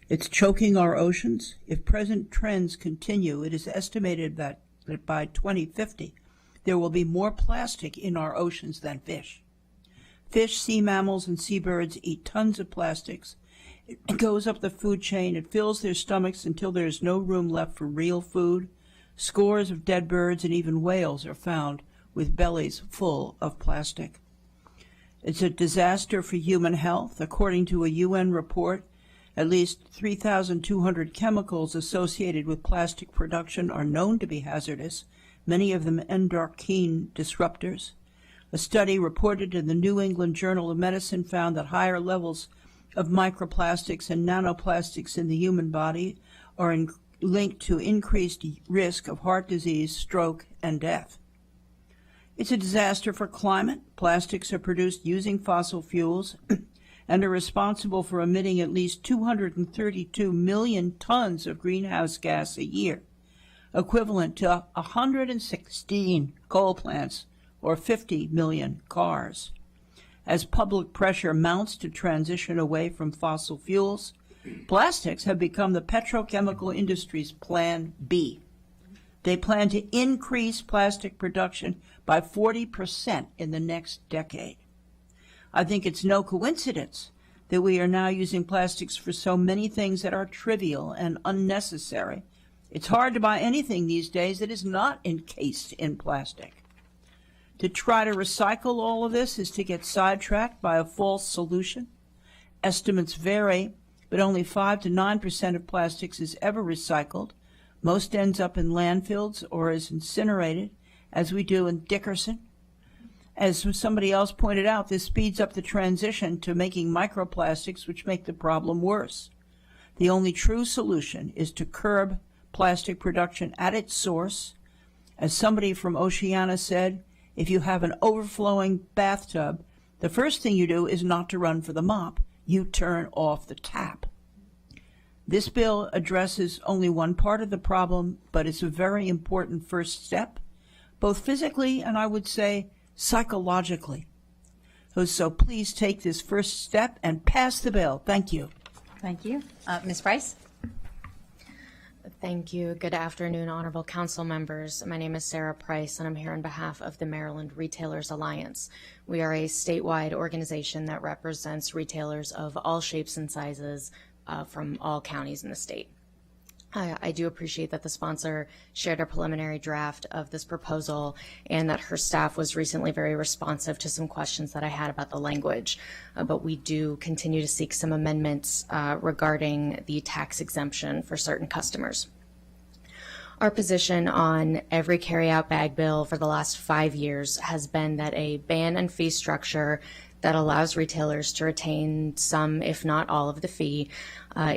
It's choking our oceans. If present trends continue, it is estimated that by 2050, there will be more plastic in our oceans than fish. Fish, sea mammals, and seabirds eat tons of plastics. It goes up the food chain. It fills their stomachs until there is no room left for real food. Scores of dead birds and even whales are found with bellies full of plastic. It's a disaster for human health. According to a UN report, at least 3,200 chemicals associated with plastic production are known to be hazardous, many of them endocrine disruptors. A study reported in the New England Journal of Medicine found that higher levels of microplastics and nanoplastics in the human body are linked to increased risk of heart disease, stroke, and death. It's a disaster for climate. Plastics are produced using fossil fuels and are responsible for emitting at least 232 million tons of greenhouse gas a year, equivalent to 116 coal plants or 50 million cars. As public pressure mounts to transition away from fossil fuels, plastics have become the petrochemical industry's plan B. They plan to increase plastic production by 40% in the next decade. I think it's no coincidence that we are now using plastics for so many things that are trivial and unnecessary. It's hard to buy anything these days that is not encased in plastic. To try to recycle all of this is to get sidetracked by a false solution. Estimates vary, but only 5 to 9% of plastics is ever recycled. Most ends up in landfills or is incinerated, as we do in Dickerson. As somebody else pointed out, this speeds up the transition to making microplastics, which make the problem worse. The only true solution is to curb plastic production at its source. As somebody from Oceana said, if you have an overflowing bathtub, the first thing you do is not to run for the mop. You turn off the tap. This bill addresses only one part of the problem, but it's a very important first step, both physically and I would say psychologically. So please take this first step and pass the bill. Thank you. Thank you. Ms. Price? Thank you. Good afternoon, honorable council members. My name is Sarah Price, and I'm here on behalf of the Maryland Retailers Alliance. We are a statewide organization that represents retailers of all shapes and sizes from all counties in the state. I do appreciate that the sponsor shared a preliminary draft of this proposal and that her staff was recently very responsive to some questions that I had about the language. But we do continue to seek some amendments regarding the tax exemption for certain customers. Our position on every carryout bag bill for the last 5 years has been that a ban and fee structure that allows retailers to retain some, if not all, of the fee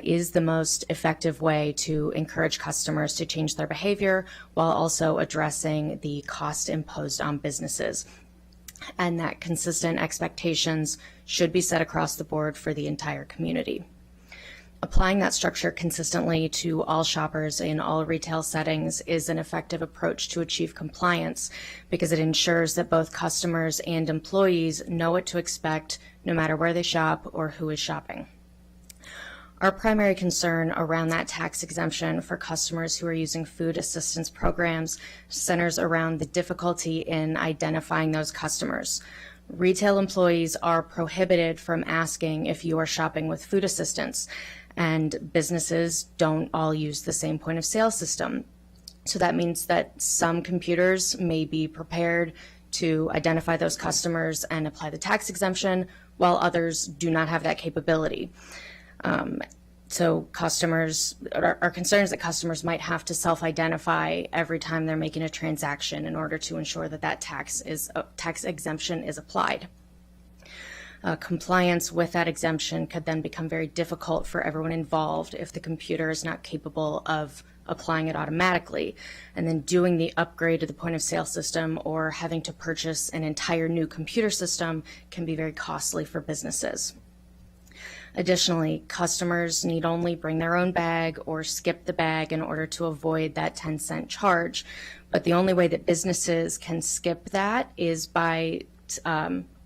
is the most effective way to encourage customers to change their behavior while also addressing the cost imposed on businesses. And that consistent expectations should be set across the board for the entire community. Applying that structure consistently to all shoppers in all retail settings is an effective approach to achieve compliance because it ensures that both customers and employees know what to expect no matter where they shop or who is shopping. Our primary concern around that tax exemption for customers who are using food assistance programs centers around the difficulty in identifying those customers. Retail employees are prohibited from asking if you are shopping with food assistance, And businesses don't all use the same point of sale system. So that means that some computers may be prepared to identify those customers and apply the tax exemption, while others do not have that capability. So customers, our concern is that customers might have to self-identify every time they're making a transaction in order to ensure that that tax exemption is applied. Compliance with that exemption could then become very difficult for everyone involved if the computer is not capable of applying it automatically. And then doing the upgrade to the point of sale system or having to purchase an entire new computer system can be very costly for businesses. Additionally, customers need only bring their own bag or skip the bag in order to avoid that 10-cent charge. But the only way that businesses can skip that is by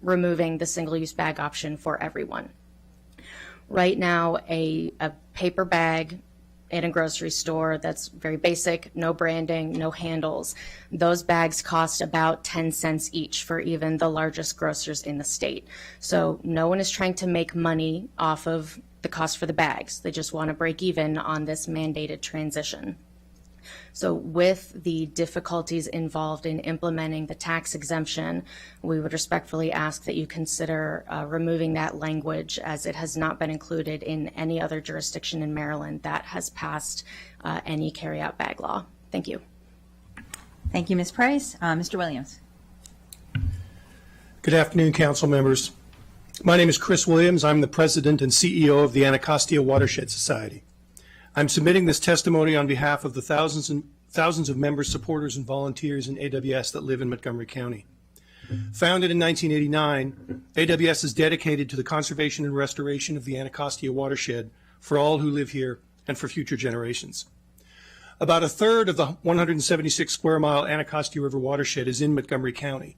removing the single-use bag option for everyone. Right now, a paper bag in a grocery store that's very basic, no branding, no handles, those bags cost about 10 cents each for even the largest grocers in the state. So no one is trying to make money off of the cost for the bags. They just want to break even on this mandated transition. So with the difficulties involved in implementing the tax exemption, we would respectfully ask that you consider removing that language, as it has not been included in any other jurisdiction in Maryland that has passed any carryout bag law. Thank you. Thank you, Ms. Price. Mr. Williams. Good afternoon, council members. My name is Chris Williams. I'm the president and CEO of the Anacostia Watershed Society. I'm submitting this testimony on behalf of the thousands of members, supporters, and volunteers in AWS that live in Montgomery County. Founded in 1989, AWS is dedicated to the conservation and restoration of the Anacostia watershed for all who live here and for future generations. About a third of the 176 square mile Anacostia River watershed is in Montgomery County,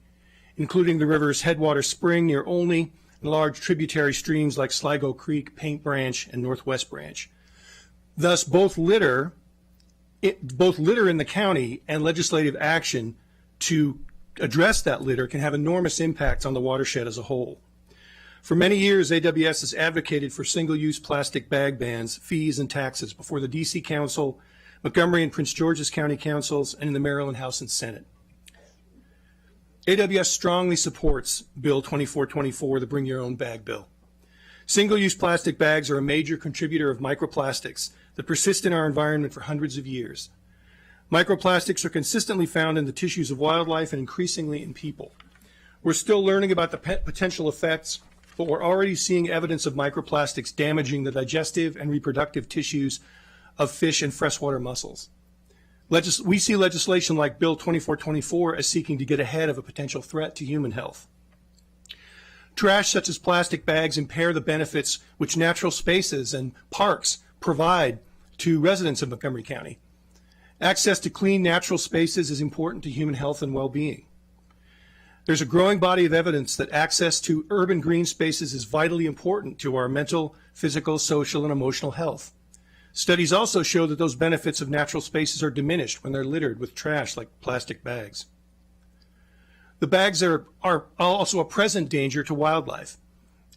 including the river's headwater spring near Olney and large tributary streams like Sligo Creek, Paint Branch, and Northwest Branch. Thus, both litter in the county and legislative action to address that litter can have enormous impacts on the watershed as a whole. For many years, AWS has advocated for single-use plastic bag bans, fees, and taxes before the D.C. Council, Montgomery and Prince George's County Councils, and in the Maryland House and Senate. AWS strongly supports Bill 2424, the Bring Your Own Bag Bill. Single-use plastic bags are a major contributor of microplastics that persist in our environment for hundreds of years. Microplastics are consistently found in the tissues of wildlife and increasingly in people. We're still learning about the potential effects, but we're already seeing evidence of microplastics damaging the digestive and reproductive tissues of fish and freshwater mussels. We see legislation like Bill 2424 as seeking to get ahead of a potential threat to human health. Trash such as plastic bags impair the benefits which natural spaces and parks provide to residents of Montgomery County. Access to clean natural spaces is important to human health and well-being. There's a growing body of evidence that access to urban green spaces is vitally important to our mental, physical, social, and emotional health. Studies also show that those benefits of natural spaces are diminished when they're littered with trash like plastic bags. The bags are also a present danger to wildlife.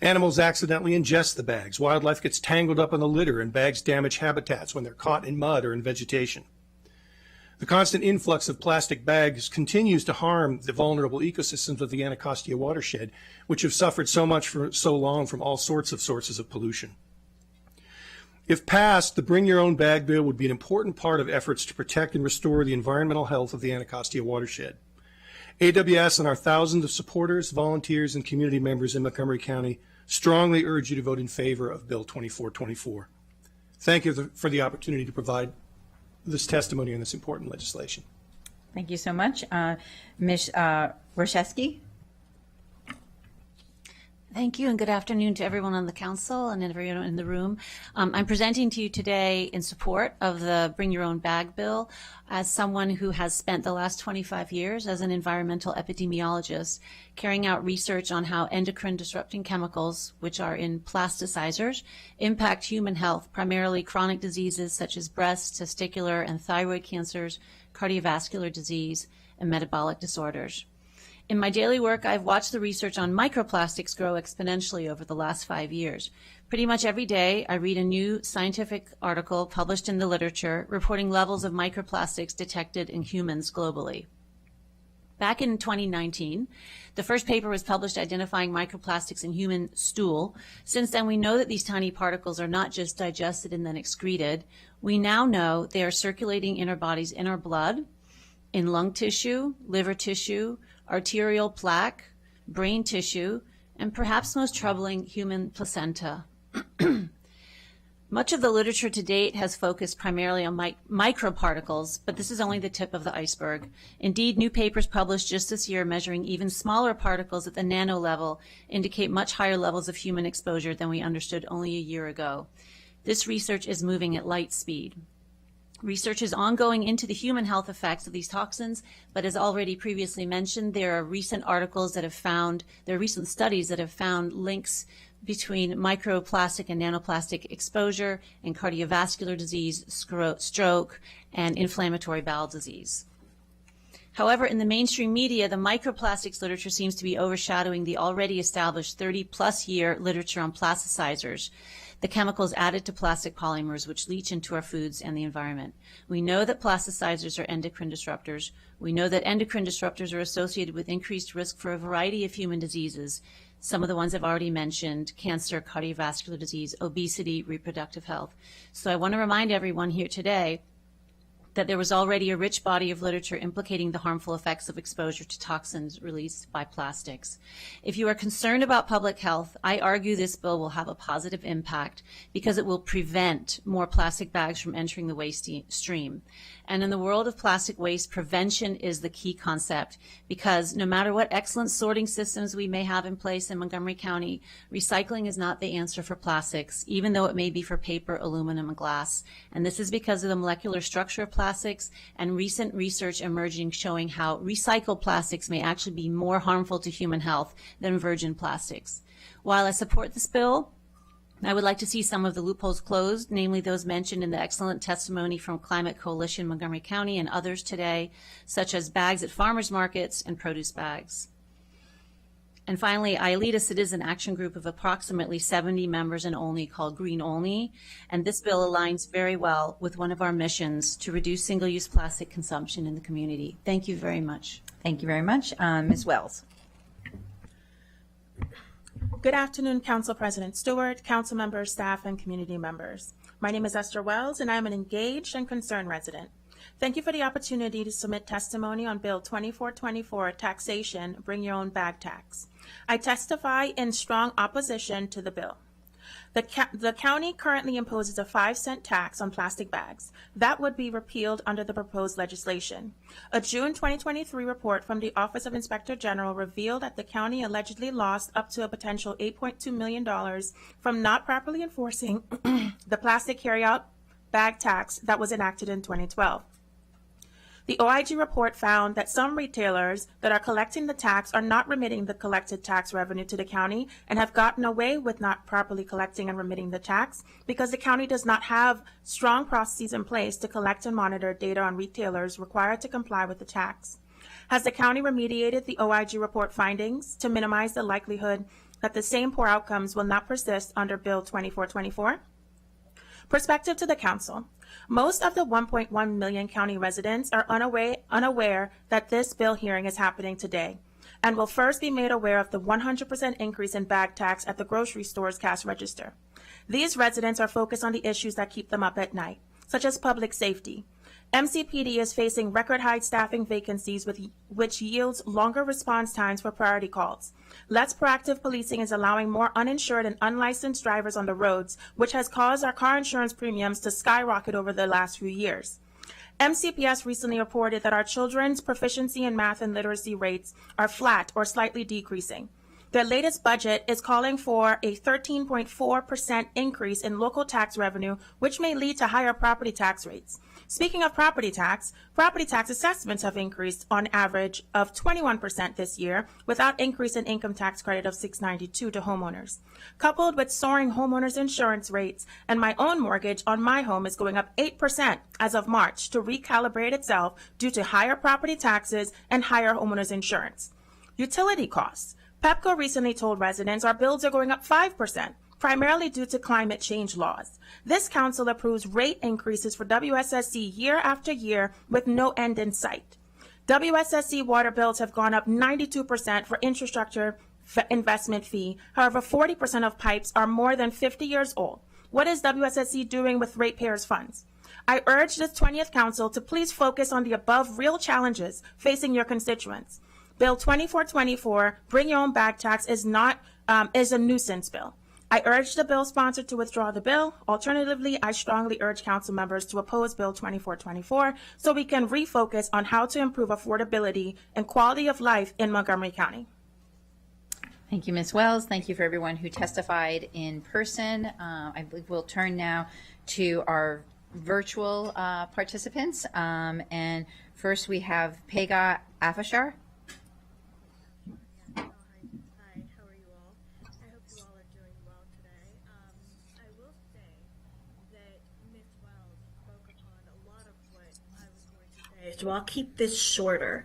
Animals accidentally ingest the bags. Wildlife gets tangled up in the litter, and bags damage habitats when they're caught in mud or in vegetation. The constant influx of plastic bags continues to harm the vulnerable ecosystems of the Anacostia watershed, which have suffered so much for so long from all sorts of sources of pollution. If passed, the Bring Your Own Bag Bill would be an important part of efforts to protect and restore the environmental health of the Anacostia watershed. AWS and our thousands of supporters, volunteers, and community members in Montgomery County strongly urge you to vote in favor of Bill 2424. Thank you for the opportunity to provide this testimony on this important legislation. Thank you so much. Ms. Roszewski. Thank you, and good afternoon to everyone on the council and everyone in the room. I'm presenting to you today in support of the Bring Your Own Bag Bill as someone who has spent the last 25 years as an environmental epidemiologist carrying out research on how endocrine disrupting chemicals, which are in plasticizers, impact human health, primarily chronic diseases such as breast, testicular, and thyroid cancers, cardiovascular disease, and metabolic disorders. In my daily work, I've watched the research on microplastics grow exponentially over the last 5 years. Pretty much every day, I read a new scientific article published in the literature reporting levels of microplastics detected in humans globally. Back in 2019, the first paper was published identifying microplastics in human stool. Since then, we know that these tiny particles are not just digested and then excreted. We now know they are circulating in our bodies, in our blood, in lung tissue, liver tissue, arterial plaque, brain tissue, and perhaps most troubling, human placenta. Much of the literature to date has focused primarily on microparticles, but this is only the tip of the iceberg. Indeed, new papers published just this year measuring even smaller particles at the nano level indicate much higher levels of human exposure than we understood only a year ago. This research is moving at light speed. Research is ongoing into the human health effects of these toxins, but as already previously mentioned, there are recent studies that have found links between microplastic and nanoplastic exposure and cardiovascular disease, stroke, and inflammatory bowel disease. However, in the mainstream media, the microplastics literature seems to be overshadowing the already established 30-plus year literature on plasticizers, the chemicals added to plastic polymers which leach into our foods and the environment. We know that plasticizers are endocrine disruptors. We know that endocrine disruptors are associated with increased risk for a variety of human diseases. Some of the ones I've already mentioned: cancer, cardiovascular disease, obesity, reproductive health. So I want to remind everyone here today that there was already a rich body of literature implicating the harmful effects of exposure to toxins released by plastics. If you are concerned about public health, I argue this bill will have a positive impact because it will prevent more plastic bags from entering the waste stream. And in the world of plastic waste, prevention is the key concept, because no matter what excellent sorting systems we may have in place in Montgomery County, recycling is not the answer for plastics, even though it may be for paper, aluminum, and glass. And this is because of the molecular structure of plastics and recent research emerging showing how recycled plastics may actually be more harmful to human health than virgin plastics. While I support this bill, I would like to see some of the loopholes closed, namely those mentioned in the excellent testimony from Climate Coalition Montgomery County and others today, such as bags at farmers markets and produce bags. And finally, I lead a citizen action group of approximately 70 members and only called Green Only, and this bill aligns very well with one of our missions to reduce single-use plastic consumption in the community. Thank you very much. Thank you very much. Ms. Wells. Good afternoon, Council President Stewart, council members, staff, and community members. My name is Esther Wells, and I am an engaged and concerned resident. Thank you for the opportunity to submit testimony on Bill 2424, Taxation, Bring Your Own Bag Tax. I testify in strong opposition to the bill. The county currently imposes a 5-cent tax on plastic bags. That would be repealed under the proposed legislation. A June 2023 report from the Office of Inspector General revealed that the county allegedly lost up to a potential $8.2 million from not properly enforcing the plastic carryout bag tax that was enacted in 2012. The OIG report found that some retailers that are collecting the tax are not remitting the collected tax revenue to the county and have gotten away with not properly collecting and remitting the tax because the county does not have strong processes in place to collect and monitor data on retailers required to comply with the tax. Has the county remediated the OIG report findings to minimize the likelihood that the same poor outcomes will not persist under Bill 2424? Perspective to the council. Most of the 1.1 million county residents are unaware that this bill hearing is happening today and will first be made aware of the 100% increase in bag tax at the grocery store's cash register. These residents are focused on the issues that keep them up at night, such as public safety. MCPD is facing record high staffing vacancies which yields longer response times for priority calls. Less proactive policing is allowing more uninsured and unlicensed drivers on the roads, which has caused our car insurance premiums to skyrocket over the last few years. MCPS recently reported that our children's proficiency in math and literacy rates are flat or slightly decreasing. Their latest budget is calling for a 13.4% increase in local tax revenue, which may lead to higher property tax rates. Speaking of property tax assessments have increased on average of 21% this year, without increase in income tax credit of $692 to homeowners. Coupled with soaring homeowners insurance rates, and my own mortgage on my home is going up 8% as of March to recalibrate itself due to higher property taxes and higher homeowners insurance. Utility costs. PEPCO recently told residents our bills are going up 5%, primarily due to climate change laws. This council approves rate increases for WSSC year after year with no end in sight. WSSC water bills have gone up 92% for infrastructure investment fee. However, 40% of pipes are more than 50 years old. What is WSSC doing with ratepayers' funds? I urge this 20th Council to please focus on the above real challenges facing your constituents. Bill 2424, Bring Your Own Bag Tax, is a nuisance bill. I urge the bill sponsor to withdraw the bill. Alternatively, I strongly urge council members to oppose Bill 2424 so we can refocus on how to improve affordability and quality of life in Montgomery County. Thank you, Ms. Wells. Thank you for everyone who testified in person. I believe we'll turn now to our virtual participants. And first we have Pega Afashar. So I'll keep this shorter.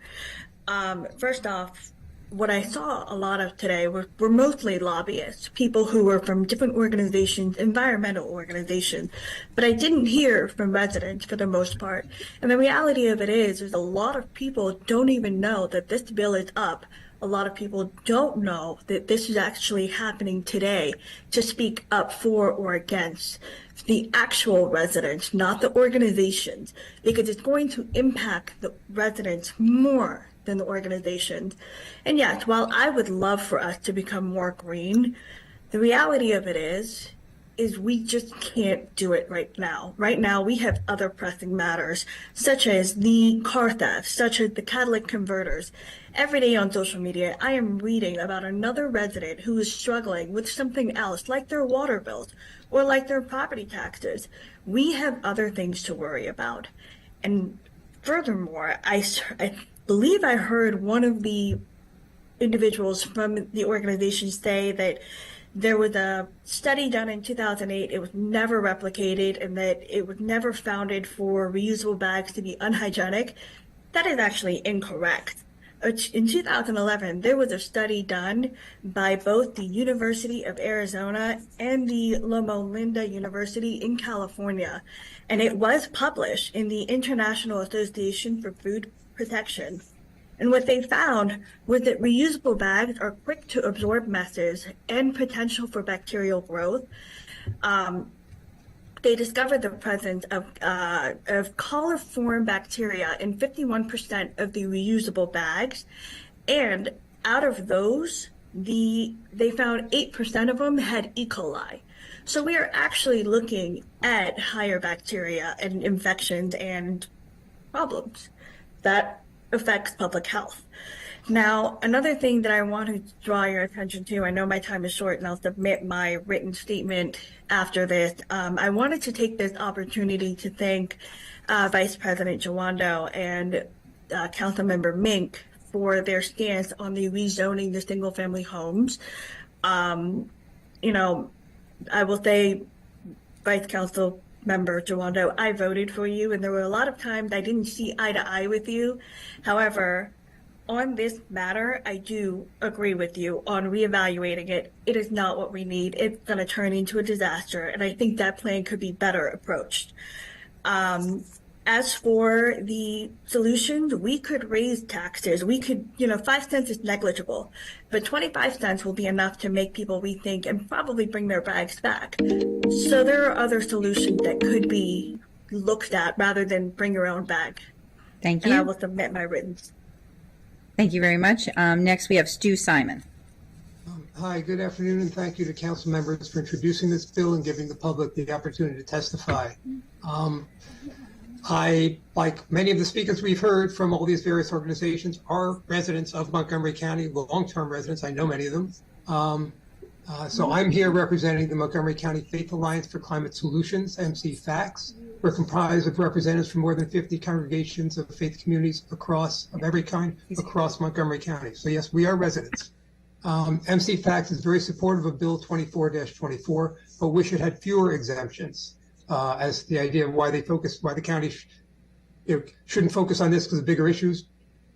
First off, what I saw a lot of today were mostly lobbyists, people who were from different organizations, environmental organizations, but I didn't hear from residents for the most part. And the reality of it is a lot of people don't even know that this bill is up. A lot of people don't know that this is actually happening today to speak up for or against the actual residents, not the organizations, because it's going to impact the residents more than the organizations. And yes, while I would love for us to become more green, the reality of it is we just can't do it right now. Right now, we have other pressing matters, such as the car theft, such as the catalytic converters. Every day on social media, I am reading about another resident who is struggling with something else, like their water bills or like their property taxes. We have other things to worry about. And furthermore, I believe I heard one of the individuals from the organization say that there was a study done in 2008, it was never replicated, and that it was never founded for reusable bags to be unhygienic. That is actually incorrect. In 2011, there was a study done by both the University of Arizona and the Loma Linda University in California, and it was published in the International Association for Food Protection. And what they found was that reusable bags are quick to absorb messes and potential for bacterial growth. They discovered the presence of coliform bacteria in 51% of the reusable bags. And out of those, they found 8% of them had E. coli. So we are actually looking at higher bacteria and infections and problems that affects public health. Now, another thing that I want to draw your attention to, I know my time is short and I'll submit my written statement after this. I wanted to take this opportunity to thank Vice President Jawando and Councilmember Mink for their stance on the rezoning the single family homes. You know, I will say, Vice Council Member Jawando, I voted for you, and there were a lot of times I didn't see eye to eye with you. However, on this matter, I do agree with you on reevaluating it. It is not what we need. It's going to turn into a disaster, and I think that plan could be better approached. As for the solutions, we could raise taxes. We could, 5 cents is negligible, but 25 cents will be enough to make people rethink and probably bring their bags back. So there are other solutions that could be looked at rather than bring your own bag. Thank you. And I will submit my written. Thank you very much. Next, we have Stu Simon. Hi, good afternoon, and thank you to council members for introducing this bill and giving the public the opportunity to testify. I, like many of the speakers we've heard from all these various organizations, are residents of Montgomery County, long-term residents. I know many of them. So I'm here representing the Montgomery County Faith Alliance for Climate Solutions, MC-FACS. We're comprised of representatives from more than 50 congregations of faith communities of every kind across Montgomery County. So yes, we are residents. MC-FACS is very supportive of Bill 24-24, but wish it had fewer exemptions. As the idea of why the county shouldn't focus on this because of bigger issues.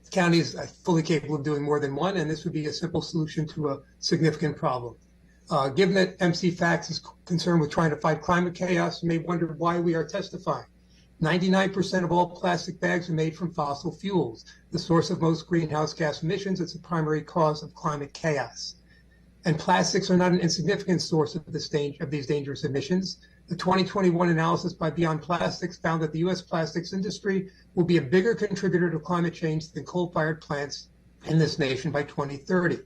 The county is fully capable of doing more than one, and this would be a simple solution to a significant problem. Given that MC Facts is concerned with trying to fight climate chaos, you may wonder why we are testifying. 99% of all plastic bags are made from fossil fuels, the source of most greenhouse gas emissions. It's the primary cause of climate chaos. And plastics are not an insignificant source of these dangerous emissions. The 2021 analysis by Beyond Plastics found that the U.S. plastics industry will be a bigger contributor to climate change than coal-fired plants in this nation by 2030.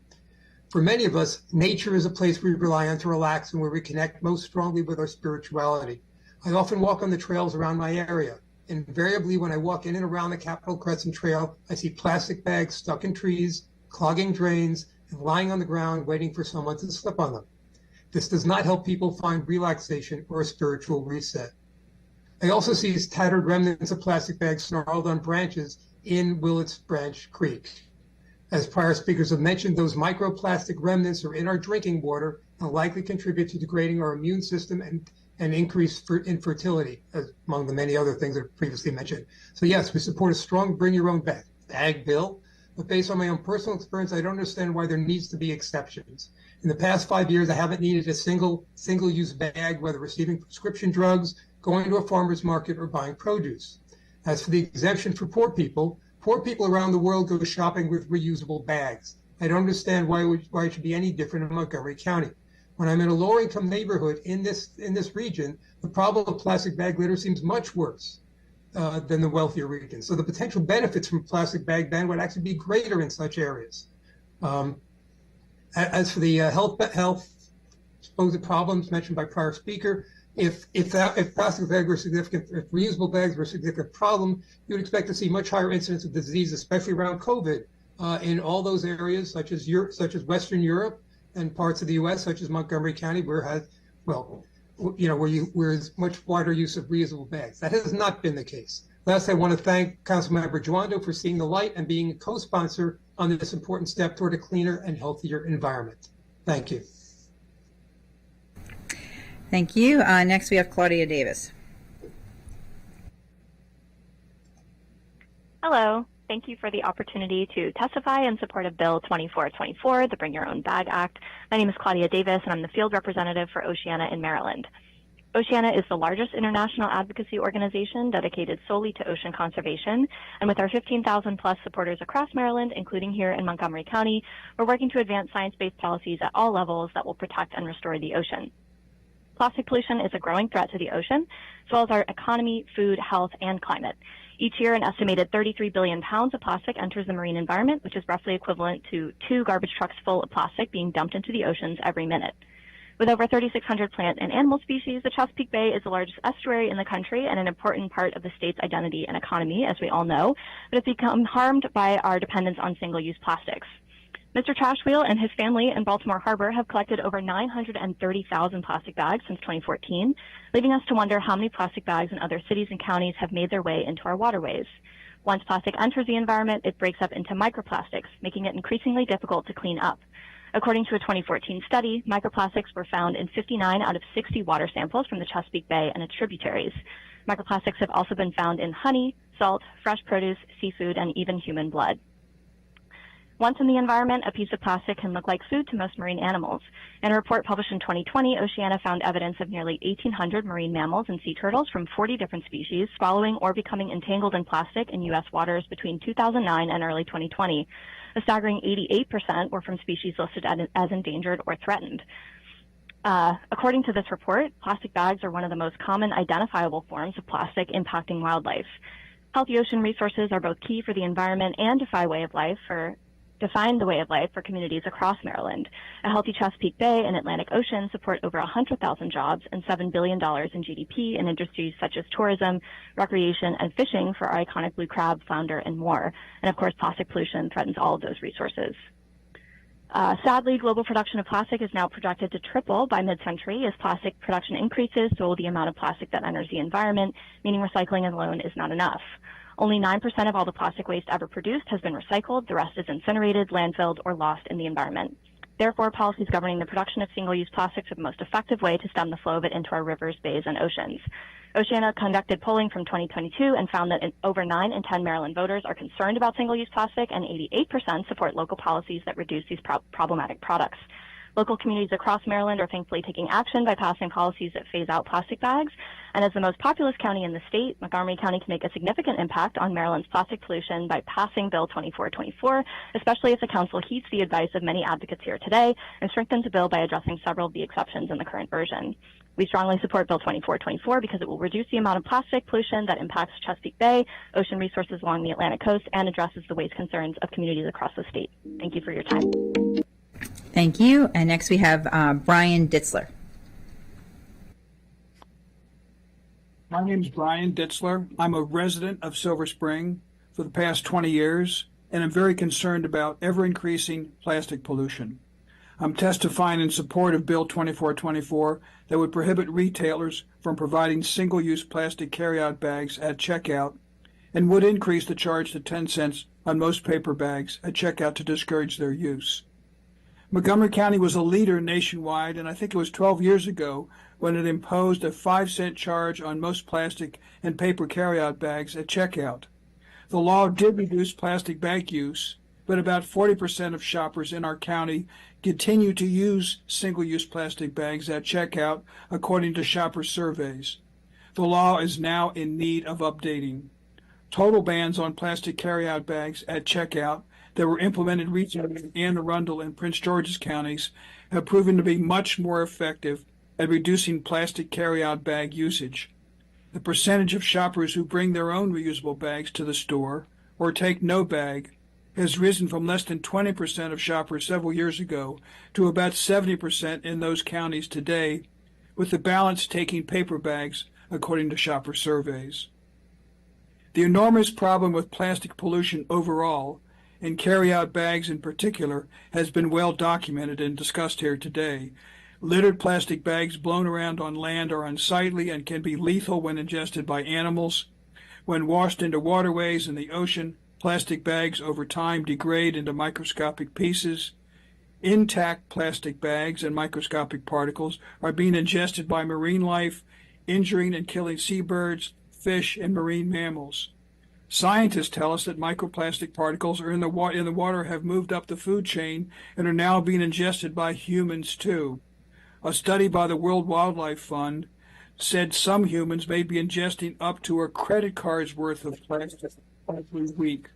For many of us, nature is a place we rely on to relax and where we connect most strongly with our spirituality. I often walk on the trails around my area. Invariably, when I walk in and around the Capitol Crescent Trail, I see plastic bags stuck in trees, clogging drains, and lying on the ground waiting for someone to slip on them. This does not help people find relaxation or a spiritual reset. I also see tattered remnants of plastic bags snarled on branches in Willits Branch Creek. As prior speakers have mentioned, those microplastic remnants are in our drinking water and likely contribute to degrading our immune system and increase infertility, among the many other things that I've previously mentioned. So yes, we support a strong bring your own bag bill, but based on my own personal experience, I don't understand why there needs to be exceptions. In the past 5 years, I haven't needed a single-use bag, whether receiving prescription drugs, going to a farmer's market, or buying produce. As for the exemption for poor people around the world go shopping with reusable bags. I don't understand why it should be any different in Montgomery County. When I'm in a lower-income neighborhood in this region, the problem of plastic bag litter seems much worse than the wealthier regions. So the potential benefits from plastic bag ban would actually be greater in such areas. As for the health supposed problems mentioned by prior speaker, if plastic bags were significant, if reusable bags were a significant problem, you would expect to see much higher incidence of disease, especially around COVID, in all those areas, such as Western Europe and parts of the U.S., such as Montgomery County, where there's much wider use of reusable bags. That has not been the case. Last, I want to thank Councilmember Joando for seeing the light and being a co-sponsor on this important step toward a cleaner and healthier environment. Thank you. Thank you. Next, we have Claudia Davis. Hello. Thank you for the opportunity to testify in support of Bill 2424, the Bring Your Own Bag Act. My name is Claudia Davis, and I'm the field representative for Oceana in Maryland. Oceana is the largest international advocacy organization dedicated solely to ocean conservation, and with our 15,000 plus supporters across Maryland, including here in Montgomery County, we're working to advance science-based policies at all levels that will protect and restore the ocean. Plastic pollution is a growing threat to the ocean, as well as our economy, food, health, and climate. Each year, an estimated 33 billion pounds of plastic enters the marine environment, which is roughly equivalent to 2 garbage trucks full of plastic being dumped into the oceans every minute. With over 3,600 plant and animal species, the Chesapeake Bay is the largest estuary in the country and an important part of the state's identity and economy, as we all know, but it's become harmed by our dependence on single-use plastics. Mr. Trash Wheel and his family in Baltimore Harbor have collected over 930,000 plastic bags since 2014, leaving us to wonder how many plastic bags in other cities and counties have made their way into our waterways. Once plastic enters the environment, it breaks up into microplastics, making it increasingly difficult to clean up. According to a 2014 study, microplastics were found in 59 out of 60 water samples from the Chesapeake Bay and its tributaries. Microplastics have also been found in honey, salt, fresh produce, seafood, and even human blood. Once in the environment, a piece of plastic can look like food to most marine animals. In a report published in 2020, Oceana found evidence of nearly 1,800 marine mammals and sea turtles from 40 different species swallowing or becoming entangled in plastic in U.S. waters between 2009 and early 2020. A staggering 88% were from species listed as endangered or threatened. According to this report, plastic bags are one of the most common identifiable forms of plastic impacting wildlife. Healthy ocean resources are both key for the environment and define the way of life for communities across Maryland. A healthy Chesapeake Bay and Atlantic Ocean support over 100,000 jobs and $7 billion in GDP in industries such as tourism, recreation, and fishing for our iconic blue crab, flounder, and more. And of course, plastic pollution threatens all of those resources. Sadly, global production of plastic is now projected to triple by mid-century. As plastic production increases, so will the amount of plastic that enters the environment, meaning recycling alone is not enough. Only 9% of all the plastic waste ever produced has been recycled. The rest is incinerated, landfilled, or lost in the environment. Therefore, policies governing the production of single-use plastics are the most effective way to stem the flow of it into our rivers, bays, and oceans. Oceana conducted polling from 2022 and found that over 9 in 10 Maryland voters are concerned about single-use plastic, and 88% support local policies that reduce these problematic products. Local communities across Maryland are thankfully taking action by passing policies that phase out plastic bags. And as the most populous county in the state, Montgomery County can make a significant impact on Maryland's plastic pollution by passing Bill 2424, especially if the council heeds the advice of many advocates here today and strengthens the bill by addressing several of the exceptions in the current version. We strongly support Bill 2424 because it will reduce the amount of plastic pollution that impacts Chesapeake Bay, ocean resources along the Atlantic coast, and addresses the waste concerns of communities across the state. Thank you for your time. Thank you. And next we have Brian Ditzler. My name is Brian Ditzler. I'm a resident of Silver Spring for the past 20 years, and I'm very concerned about ever-increasing plastic pollution. I'm testifying in support of Bill 2424 that would prohibit retailers from providing single-use plastic carryout bags at checkout and would increase the charge to 10 cents on most paper bags at checkout to discourage their use. Montgomery County was a leader nationwide, and I think it was 12 years ago when it imposed a 5-cent charge on most plastic and paper carryout bags at checkout. The law did reduce plastic bag use, but about 40% of shoppers in our county continue to use single-use plastic bags at checkout, according to shopper surveys. The law is now in need of updating. Total bans on plastic carryout bags at checkout that were implemented recently in Anne Arundel and Prince George's counties have proven to be much more effective at reducing plastic carryout bag usage. The percentage of shoppers who bring their own reusable bags to the store or take no bag has risen from less than 20% of shoppers several years ago to about 70% in those counties today, with the balance taking paper bags, according to shopper surveys. The enormous problem with plastic pollution overall, and carry-out bags in particular, has been well documented and discussed here today. Littered plastic bags blown around on land are unsightly and can be lethal when ingested by animals. When washed into waterways and the ocean, plastic bags over time degrade into microscopic pieces. Intact plastic bags and microscopic particles are being ingested by marine life, injuring and killing seabirds, fish, and marine mammals. Scientists tell us that microplastic particles are in the water have moved up the food chain and are now being ingested by humans too. A study by the World Wildlife Fund said some humans may be ingesting up to a credit card's worth of plastic every week.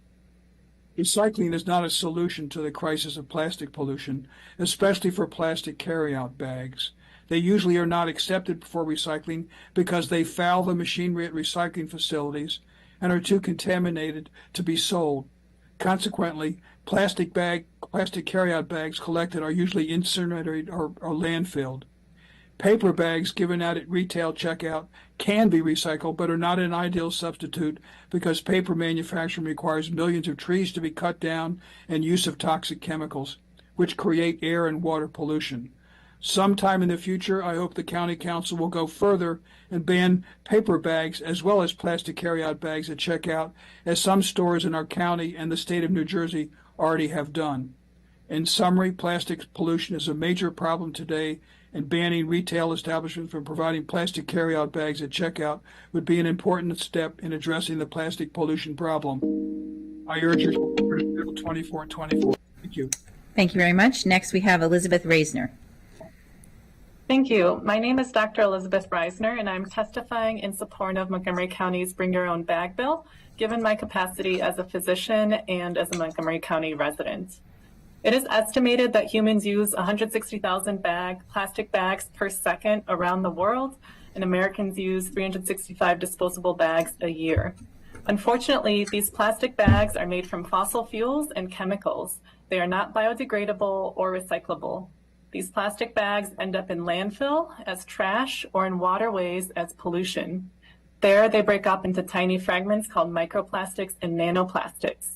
Recycling is not a solution to the crisis of plastic pollution, especially for plastic carryout bags. They usually are not accepted for recycling because they foul the machinery at recycling facilities and are too contaminated to be sold. Consequently, plastic carryout bags collected are usually incinerated or landfilled. Paper bags given out at retail checkout can be recycled, but are not an ideal substitute because paper manufacturing requires millions of trees to be cut down and use of toxic chemicals, which create air and water pollution. Sometime in the future, I hope the County Council will go further and ban paper bags as well as plastic carryout bags at checkout, as some stores in our county and the state of New Jersey already have done. In summary, plastic pollution is a major problem today, and banning retail establishments from providing plastic carryout bags at checkout would be an important step in addressing the plastic pollution problem. I urge you to support Bill 2424. Thank you. Thank you very much. Next, we have Elizabeth Reisner. Thank you. My name is Dr. Elizabeth Reisner, and I'm testifying in support of Montgomery County's Bring Your Own Bag bill, given my capacity as a physician and as a Montgomery County resident. It is estimated that humans use 160,000 plastic bags per second around the world, and Americans use 365 disposable bags a year. Unfortunately, these plastic bags are made from fossil fuels and chemicals. They are not biodegradable or recyclable. These plastic bags end up in landfill as trash or in waterways as pollution. There, they break up into tiny fragments called microplastics and nanoplastics.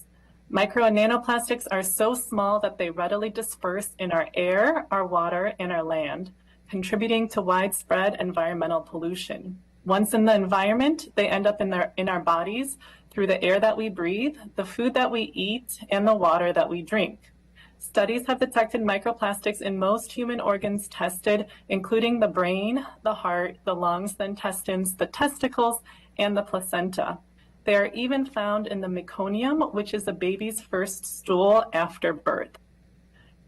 Micro and nanoplastics are so small that they readily disperse in our air, our water, and our land, contributing to widespread environmental pollution. Once in the environment, they end up in our bodies through the air that we breathe, the food that we eat, and the water that we drink. Studies have detected microplastics in most human organs tested, including the brain, the heart, the lungs, the intestines, the testicles, and the placenta. They are even found in the meconium, which is a baby's first stool after birth.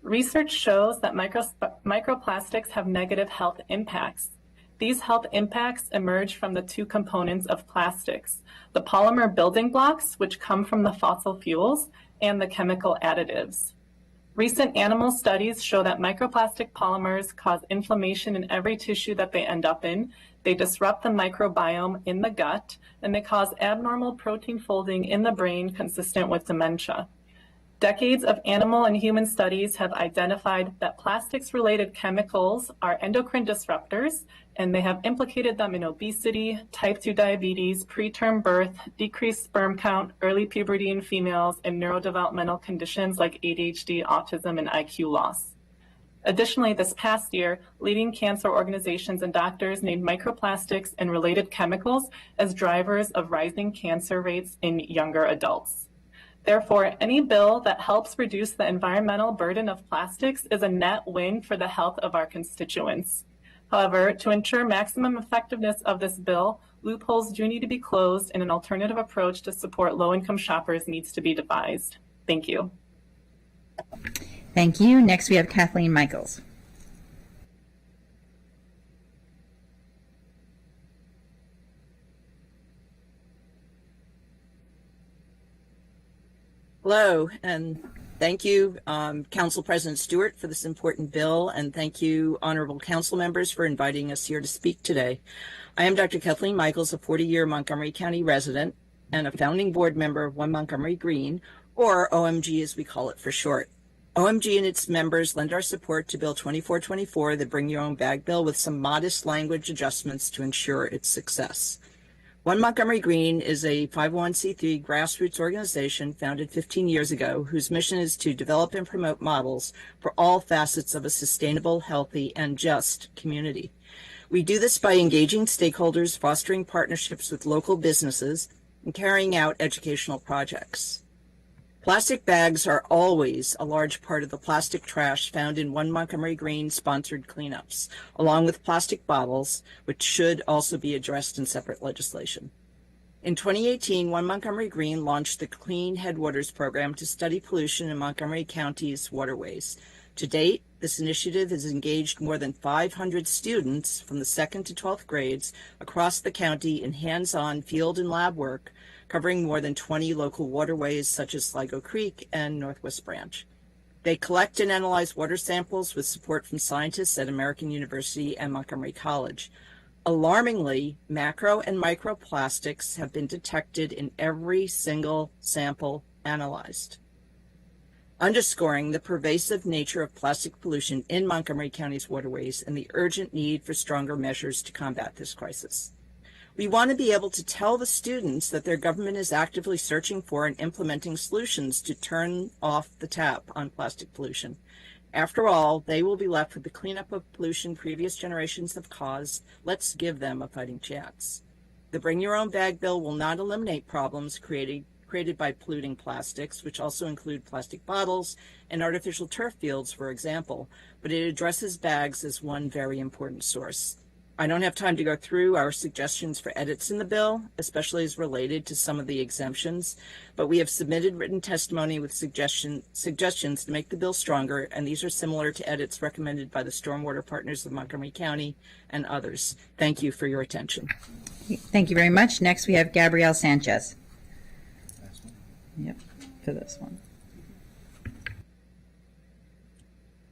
Research shows that microplastics have negative health impacts. These health impacts emerge from the two components of plastics, the polymer building blocks, which come from the fossil fuels, and the chemical additives. Recent animal studies show that microplastic polymers cause inflammation in every tissue that they end up in. They disrupt the microbiome in the gut, and they cause abnormal protein folding in the brain consistent with dementia. Decades of animal and human studies have identified that plastics-related chemicals are endocrine disruptors, and they have implicated them in obesity, type 2 diabetes, preterm birth, decreased sperm count, early puberty in females, and neurodevelopmental conditions like ADHD, autism, and IQ loss. Additionally, this past year, leading cancer organizations and doctors named microplastics and related chemicals as drivers of rising cancer rates in younger adults. Therefore, any bill that helps reduce the environmental burden of plastics is a net win for the health of our constituents. However, to ensure maximum effectiveness of this bill, loopholes do need to be closed and an alternative approach to support low-income shoppers needs to be devised. Thank you. Thank you. Next, we have Kathleen Michaels. Hello, and thank you, Council President Stewart, for this important bill, and thank you, honorable council members, for inviting us here to speak today. I am Dr. Kathleen Michaels, a 40-year Montgomery County resident and a founding board member of One Montgomery Green, or OMG as we call it for short. OMG and its members lend our support to Bill 2424, the Bring Your Own Bag Bill, with some modest language adjustments to ensure its success. One Montgomery Green is a 501c3 grassroots organization founded 15 years ago whose mission is to develop and promote models for all facets of a sustainable, healthy, and just community. We do this by engaging stakeholders, fostering partnerships with local businesses, and carrying out educational projects. Plastic bags are always a large part of the plastic trash found in One Montgomery Green sponsored cleanups, along with plastic bottles, which should also be addressed in separate legislation. In 2018, One Montgomery Green launched the Clean Headwaters program to study pollution in Montgomery County's waterways. To date, this initiative has engaged more than 500 students from the 2nd to 12th grades across the county in hands-on field and lab work, covering more than 20 local waterways such as Sligo Creek and Northwest Branch. They collect and analyze water samples with support from scientists at American University and Montgomery College. Alarmingly, macro and microplastics have been detected in every single sample analyzed, underscoring the pervasive nature of plastic pollution in Montgomery County's waterways and the urgent need for stronger measures to combat this crisis. We want to be able to tell the students that their government is actively searching for and implementing solutions to turn off the tap on plastic pollution. After all, they will be left with the cleanup of pollution previous generations have caused. Let's give them a fighting chance. The Bring Your Own Bag bill will not eliminate problems created by polluting plastics, which also include plastic bottles and artificial turf fields, for example, but it addresses bags as one very important source. I don't have time to go through our suggestions for edits in the bill, especially as related to some of the exemptions, but we have submitted written testimony with suggestions to make the bill stronger, and these are similar to edits recommended by the Stormwater Partners of Montgomery County and others. Thank you for your attention. Thank you very much. Next, we have Gabrielle Sanchez. Yep, for this one.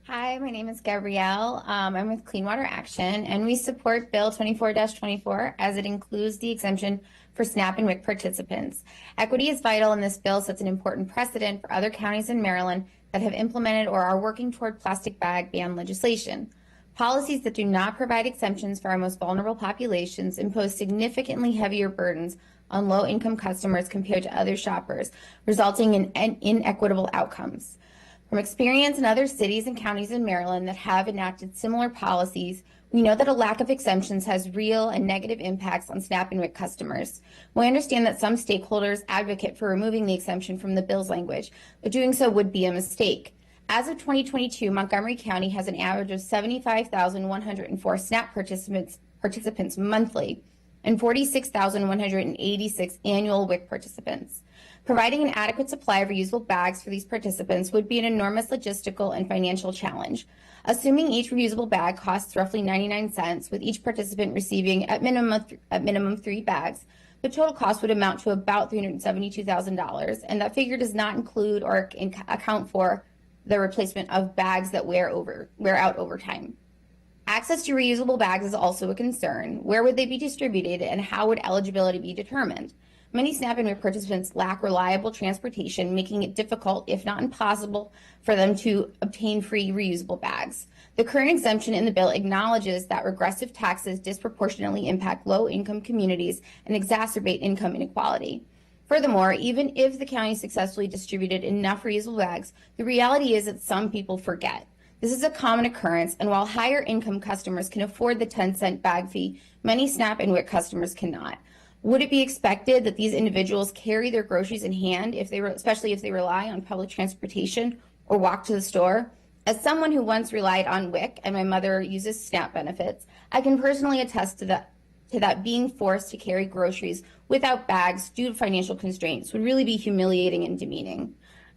Hi, my name is Gabrielle. I'm with Clean Water Action, and we support Bill 24-24 as it includes the exemption for SNAP and WIC participants. Equity is vital, and this bill sets an important precedent for other counties in Maryland that have implemented or are working toward plastic bag ban legislation. Policies that do not provide exemptions for our most vulnerable populations impose significantly heavier burdens on low-income customers compared to other shoppers, resulting in inequitable outcomes. From experience in other cities and counties in Maryland that have enacted similar policies, we know that a lack of exemptions has real and negative impacts on SNAP and WIC customers. We understand that some stakeholders advocate for removing the exemption from the bill's language, but doing so would be a mistake. As of 2022, Montgomery County has an average of 75,104 SNAP participants monthly and 46,186 annual WIC participants. Providing an adequate supply of reusable bags for these participants would be an enormous logistical and financial challenge. Assuming each reusable bag costs roughly 99 cents, with each participant receiving at minimum 3 bags, the total cost would amount to about $372,000, and that figure does not include or account for the replacement of bags that wear out over time. Access to reusable bags is also a concern. Where would they be distributed, and how would eligibility be determined? Many SNAP and WIC participants lack reliable transportation, making it difficult, if not impossible, for them to obtain free reusable bags. The current exemption in the bill acknowledges that regressive taxes disproportionately impact low-income communities and exacerbate income inequality. Furthermore, even if the county successfully distributed enough reusable bags, the reality is that some people forget. This is a common occurrence, and while higher income customers can afford the 10-cent bag fee, many SNAP and WIC customers cannot. Would it be expected that these individuals carry their groceries in hand, especially if they rely on public transportation or walk to the store? As someone who once relied on WIC and my mother uses SNAP benefits, I can personally attest to that being forced to carry groceries without bags due to financial constraints would really be humiliating and demeaning.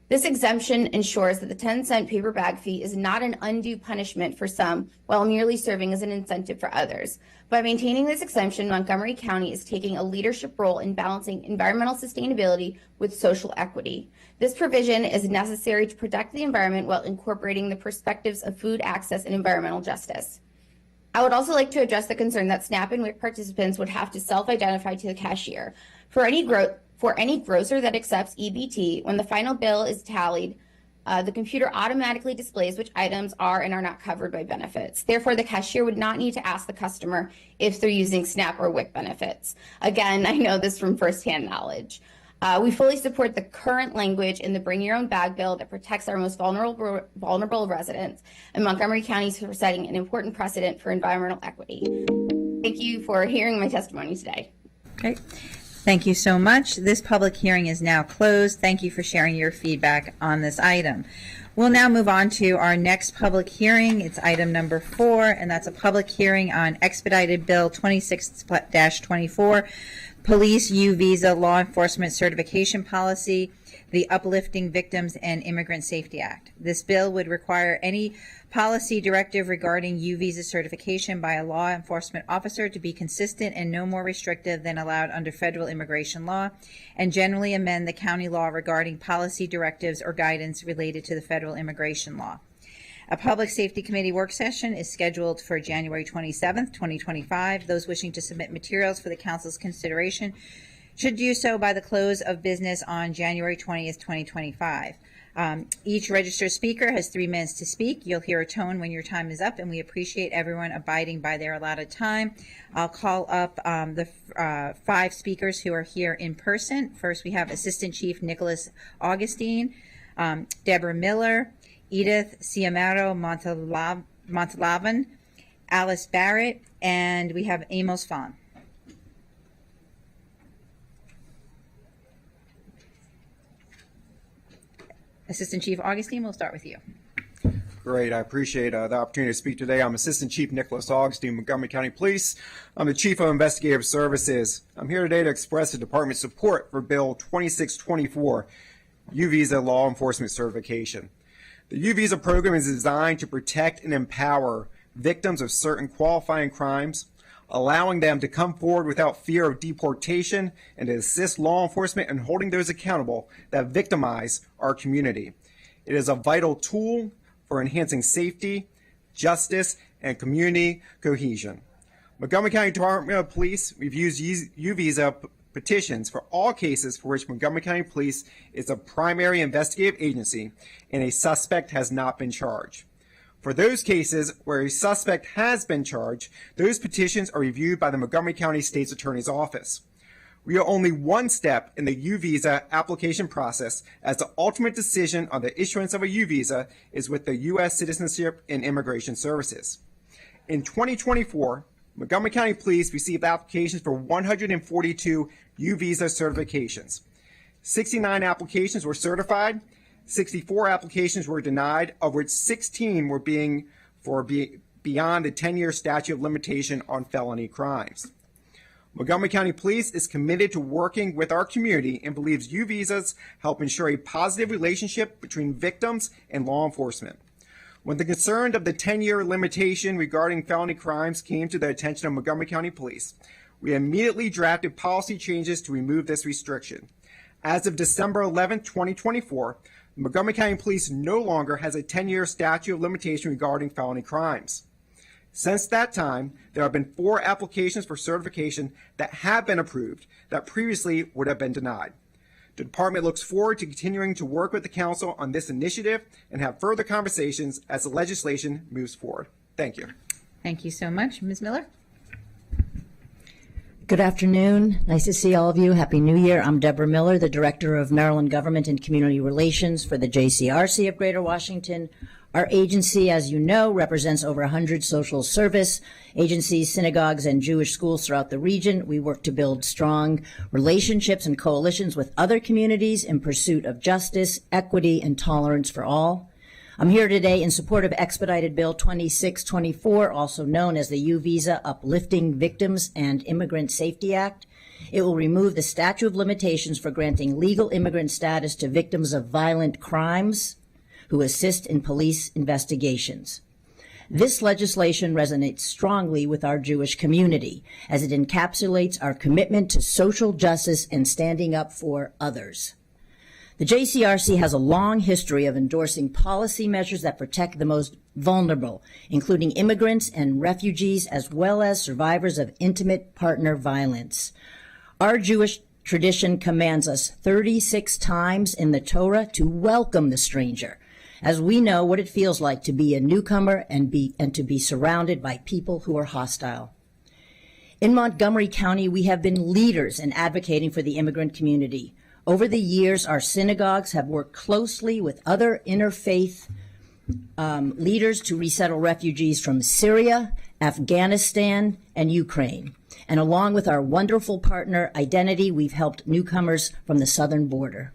This exemption ensures that the 10-cent paper bag fee is not an undue punishment for some while merely serving as an incentive for others. By maintaining this exemption, Montgomery County is taking a leadership role in balancing environmental sustainability with social equity. This provision is necessary to protect the environment while incorporating the perspectives of food access and environmental justice. I would also like to address the concern that SNAP and WIC participants would have to self-identify to the cashier. For any grocer that accepts EBT, when the final bill is tallied, the computer automatically displays which items are and are not covered by benefits. Therefore, the cashier would not need to ask the customer if they're using SNAP or WIC benefits. Again, I know this from firsthand knowledge. We fully support the current language in the Bring Your Own Bag bill that protects our most vulnerable residents, and Montgomery County is setting an important precedent for environmental equity. Thank you for hearing my testimony today. Okay. Thank you so much. This public hearing is now closed. Thank you for sharing your feedback on this item. We'll now move on to our next public hearing. It's item number 4, and that's a public hearing on expedited bill 26-24, Police U Visa Law Enforcement Certification Policy, the Uplifting Victims and Immigrant Safety Act. This bill would require any policy directive regarding U visa certification by a law enforcement officer to be consistent and no more restrictive than allowed under federal immigration law, and generally amend the county law regarding policy directives or guidance related to the federal immigration law. A Public Safety Committee work session is scheduled for January 27th, 2025. Those wishing to submit materials for the council's consideration should do so by the close of business on January 20th, 2025. Each registered speaker has 3 minutes to speak. You'll hear a tone when your time is up, and we appreciate everyone abiding by their allotted time. I'll call up the 5 speakers who are here in person. First, we have Assistant Chief Nicholas Augustine, Deborah Miller, Edith Ciamero Montalavan, Alice Barrett, and we have Amos Fawn. Assistant Chief Augustine, we'll start with you. Great. I appreciate the opportunity to speak today. I'm Assistant Chief Nicholas Augustine, Montgomery County Police. I'm the Chief of Investigative Services. I'm here today to express the Department's support for Bill 2624, U-Visa Law Enforcement Certification. The U-Visa program is designed to protect and empower victims of certain qualifying crimes, allowing them to come forward without fear of deportation and to assist law enforcement in holding those accountable that victimize our community. It is a vital tool for enhancing safety, justice, and community cohesion. Montgomery County Department of Police reviews U-Visa petitions for all cases for which Montgomery County Police is a primary investigative agency and a suspect has not been charged. For those cases where a suspect has been charged, those petitions are reviewed by the Montgomery County State's Attorney's Office. We are only one step in the U-Visa application process, as the ultimate decision on the issuance of a U-Visa is with the U.S. Citizenship and Immigration Services. In 2024, Montgomery County Police received applications for 142 U-Visa certifications. 69 applications were certified, 64 applications were denied, of which 16 were beyond the 10-year statute of limitation on felony crimes. Montgomery County Police is committed to working with our community and believes U visas help ensure a positive relationship between victims and law enforcement. When the concern of the 10-year limitation regarding felony crimes came to the attention of Montgomery County Police, we immediately drafted policy changes to remove this restriction. As of December 11, 2024, Montgomery County Police no longer has a 10-year statute of limitation regarding felony crimes. Since that time, there have been 4 applications for certification that have been approved that previously would have been denied. The department looks forward to continuing to work with the council on this initiative and have further conversations as the legislation moves forward. Thank you. Thank you so much. Ms. Miller? Good afternoon. Nice to see all of you. Happy New Year. I'm Deborah Miller, the Director of Maryland Government and Community Relations for the JCRC of Greater Washington. Our agency, as you know, represents over 100 social service agencies, synagogues, and Jewish schools throughout the region. We work to build strong relationships and coalitions with other communities in pursuit of justice, equity, and tolerance for all. I'm here today in support of Expedited Bill 2624, also known as the U-Visa Uplifting Victims and Immigrant Safety Act. It will remove the statute of limitations for granting legal immigrant status to victims of violent crimes who assist in police investigations. This legislation resonates strongly with our Jewish community as it encapsulates our commitment to social justice and standing up for others. The JCRC has a long history of endorsing policy measures that protect the most vulnerable, including immigrants and refugees, as well as survivors of intimate partner violence. Our Jewish tradition commands us 36 times in the Torah to welcome the stranger, as we know what it feels like to be a newcomer and to be surrounded by people who are hostile. In Montgomery County, we have been leaders in advocating for the immigrant community. Over the years, our synagogues have worked closely with other interfaith leaders to resettle refugees from Syria, Afghanistan, and Ukraine. And along with our wonderful partner, Identity, we've helped newcomers from the southern border.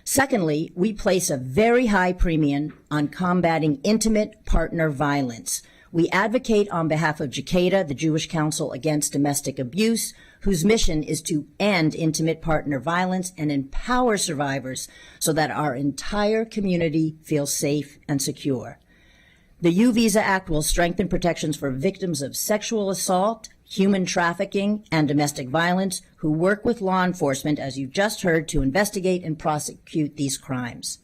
Secondly, we place a very high premium on combating intimate partner violence. We advocate on behalf of JCADA, the Jewish Council Against Domestic Abuse, whose mission is to end intimate partner violence and empower survivors so that our entire community feels safe and secure. The U-Visa Act will strengthen protections for victims of sexual assault, human trafficking, and domestic violence who work with law enforcement, as you just heard, to investigate and prosecute these crimes.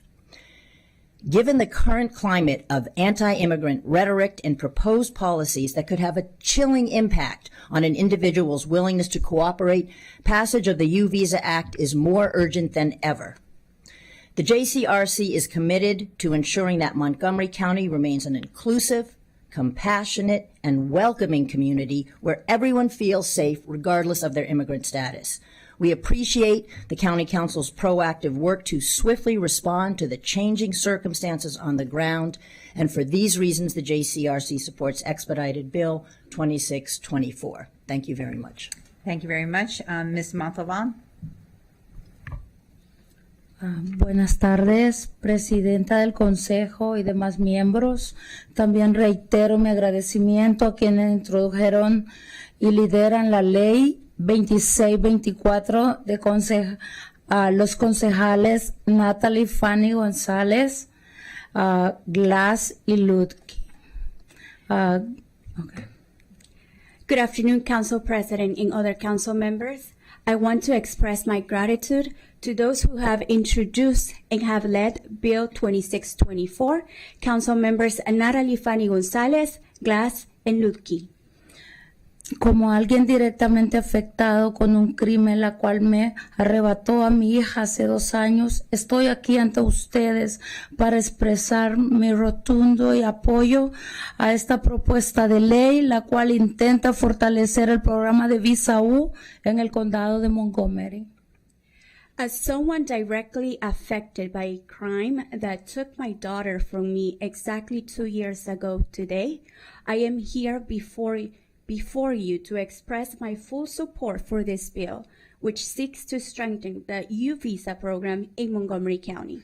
Given the current climate of anti-immigrant rhetoric and proposed policies that could have a chilling impact on an individual's willingness to cooperate, passage of the U-Visa Act is more urgent than ever. The JCRC is committed to ensuring that Montgomery County remains an inclusive, compassionate, and welcoming community where everyone feels safe regardless of their immigrant status. We appreciate the County Council's proactive work to swiftly respond to the changing circumstances on the ground, and for these reasons, the JCRC supports Expedited Bill 2624. Thank you very much. Thank you very much. Ms. Montalban? Buenas tardes, Presidenta del Consejo y demás miembros. También reitero mi agradecimiento a quienes introdujeron y lideran la ley 2624 de los concejales Natalie Fanny González, Glass y Lutke. Okay. Good afternoon, Council President and other council members. I want to express my gratitude to those who have introduced and have led Bill 2624, Council members Natalie Fanny González, Glass, and Lutke. Como alguien directamente afectado con un crimen la cual me arrebató a mi hija hace 2 años, estoy aquí ante ustedes para expresar mi rotundo y apoyo a esta propuesta de ley, la cual intenta fortalecer el programa de Visa U en el condado de Montgomery. As someone directly affected by a crime that took my daughter from me exactly 2 years ago today, I am here before you to express my full support for this bill, which seeks to strengthen the U-Visa program in Montgomery County.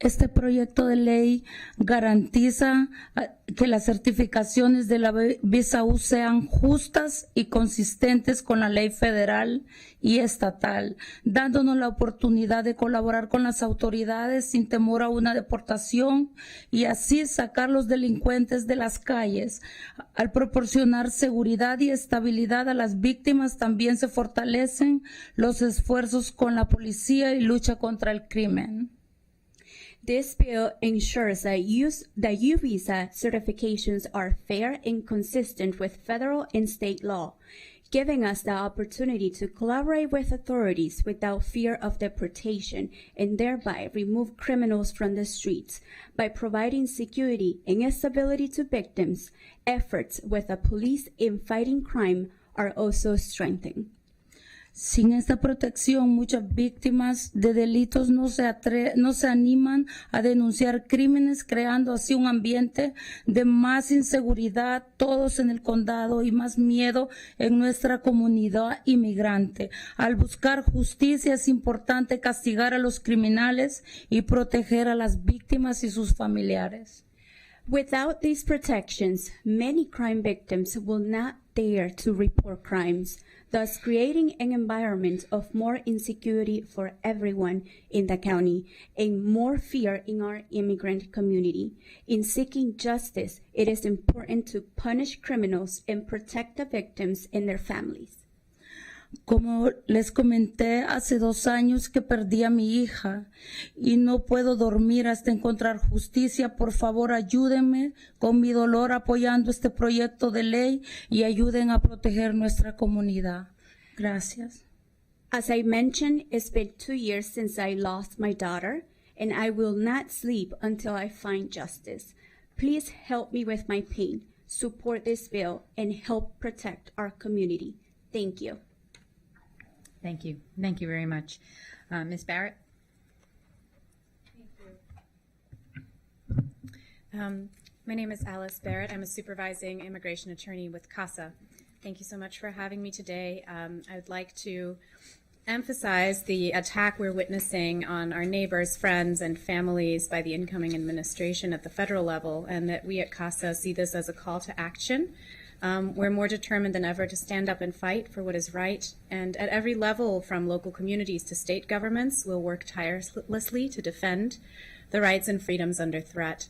Este proyecto de ley garantiza que las certificaciones de la visa U sean justas y consistentes con la ley federal y estatal, dándonos la oportunidad de colaborar con las autoridades sin temor a una deportación y así sacar los delincuentes de las calles. Al proporcionar seguridad y estabilidad a las víctimas, también se fortalecen los esfuerzos con la policía y lucha contra el crimen. This bill ensures that U visa certifications are fair and consistent with federal and state law, giving us the opportunity to collaborate with authorities without fear of deportation and thereby remove criminals from the streets. By providing security and stability to victims, efforts with the police in fighting crime are also strengthened. Sin esta protección, muchas víctimas de delitos no se animan a denunciar crímenes, creando así un ambiente de más inseguridad, todos en el condado, y más miedo en nuestra comunidad inmigrante. Al buscar justicia es importante castigar a los criminales y proteger a las víctimas y sus familiares. Without these protections, many crime victims will not dare to report crimes, thus creating an environment of more insecurity for everyone in the county and more fear in our immigrant community. In seeking justice, it is important to punish criminals and protect the victims and their families. Como les comenté, hace 2 años que perdí a mi hija y no puedo dormir hasta encontrar justicia. Por favor, ayúdenme con mi dolor apoyando este proyecto de ley y ayuden a proteger nuestra comunidad. Gracias. As I mentioned, it's been 2 years since I lost my daughter, and I will not sleep until I find justice. Please help me with my pain, support this bill, and help protect our community. Thank you. Thank you. Thank you very much. Ms. Barrett? My name is Alice Barrett. I'm a supervising immigration attorney with CASA. Thank you so much for having me today. I would like to emphasize the attack we're witnessing on our neighbors, friends, and families by the incoming administration at the federal level, and that we at CASA see this as a call to action. We're more determined than ever to stand up and fight for what is right, and at every level, from local communities to state governments, we'll work tirelessly to defend the rights and freedoms under threat.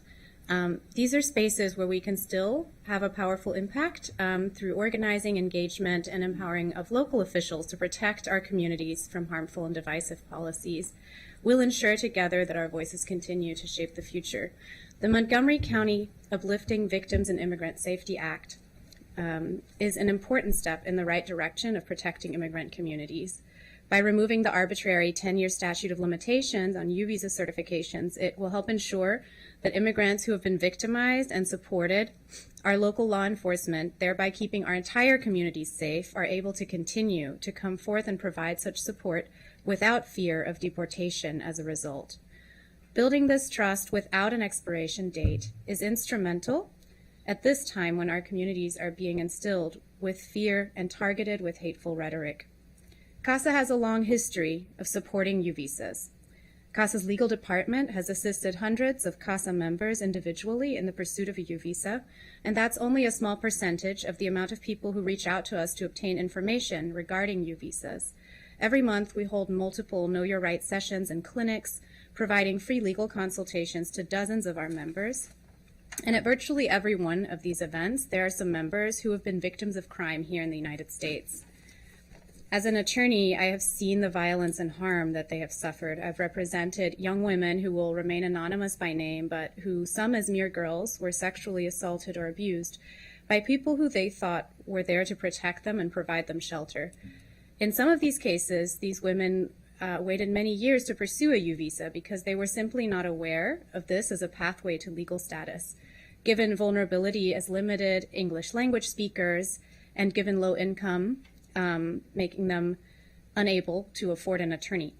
These are spaces where we can still have a powerful impact through organizing, engagement, and empowering of local officials to protect our communities from harmful and divisive policies. We'll ensure together that our voices continue to shape the future. The Montgomery County Uplifting Victims and Immigrant Safety Act is an important step in the right direction of protecting immigrant communities. By removing the arbitrary 10-year statute of limitations on U visa certifications, it will help ensure that immigrants who have been victimized and supported our local law enforcement, thereby keeping our entire communities safe, are able to continue to come forth and provide such support without fear of deportation as a result. Building this trust without an expiration date is instrumental at this time when our communities are being instilled with fear and targeted with hateful rhetoric. CASA has a long history of supporting U visas. CASA's legal department has assisted hundreds of CASA members individually in the pursuit of a U visa, and that's only a small percentage of the amount of people who reach out to us to obtain information regarding U visas. Every month, we hold multiple Know Your Rights sessions and clinics, providing free legal consultations to dozens of our members. And at virtually every one of these events, there are some members who have been victims of crime here in the United States. As an attorney, I have seen the violence and harm that they have suffered. I've represented young women who will remain anonymous by name, but who, some as mere girls, were sexually assaulted or abused by people who they thought were there to protect them and provide them shelter. In some of these cases, these women waited many years to pursue a U visa because they were simply not aware of this as a pathway to legal status, given vulnerability as limited English language speakers and given low income, making them unable to afford an attorney.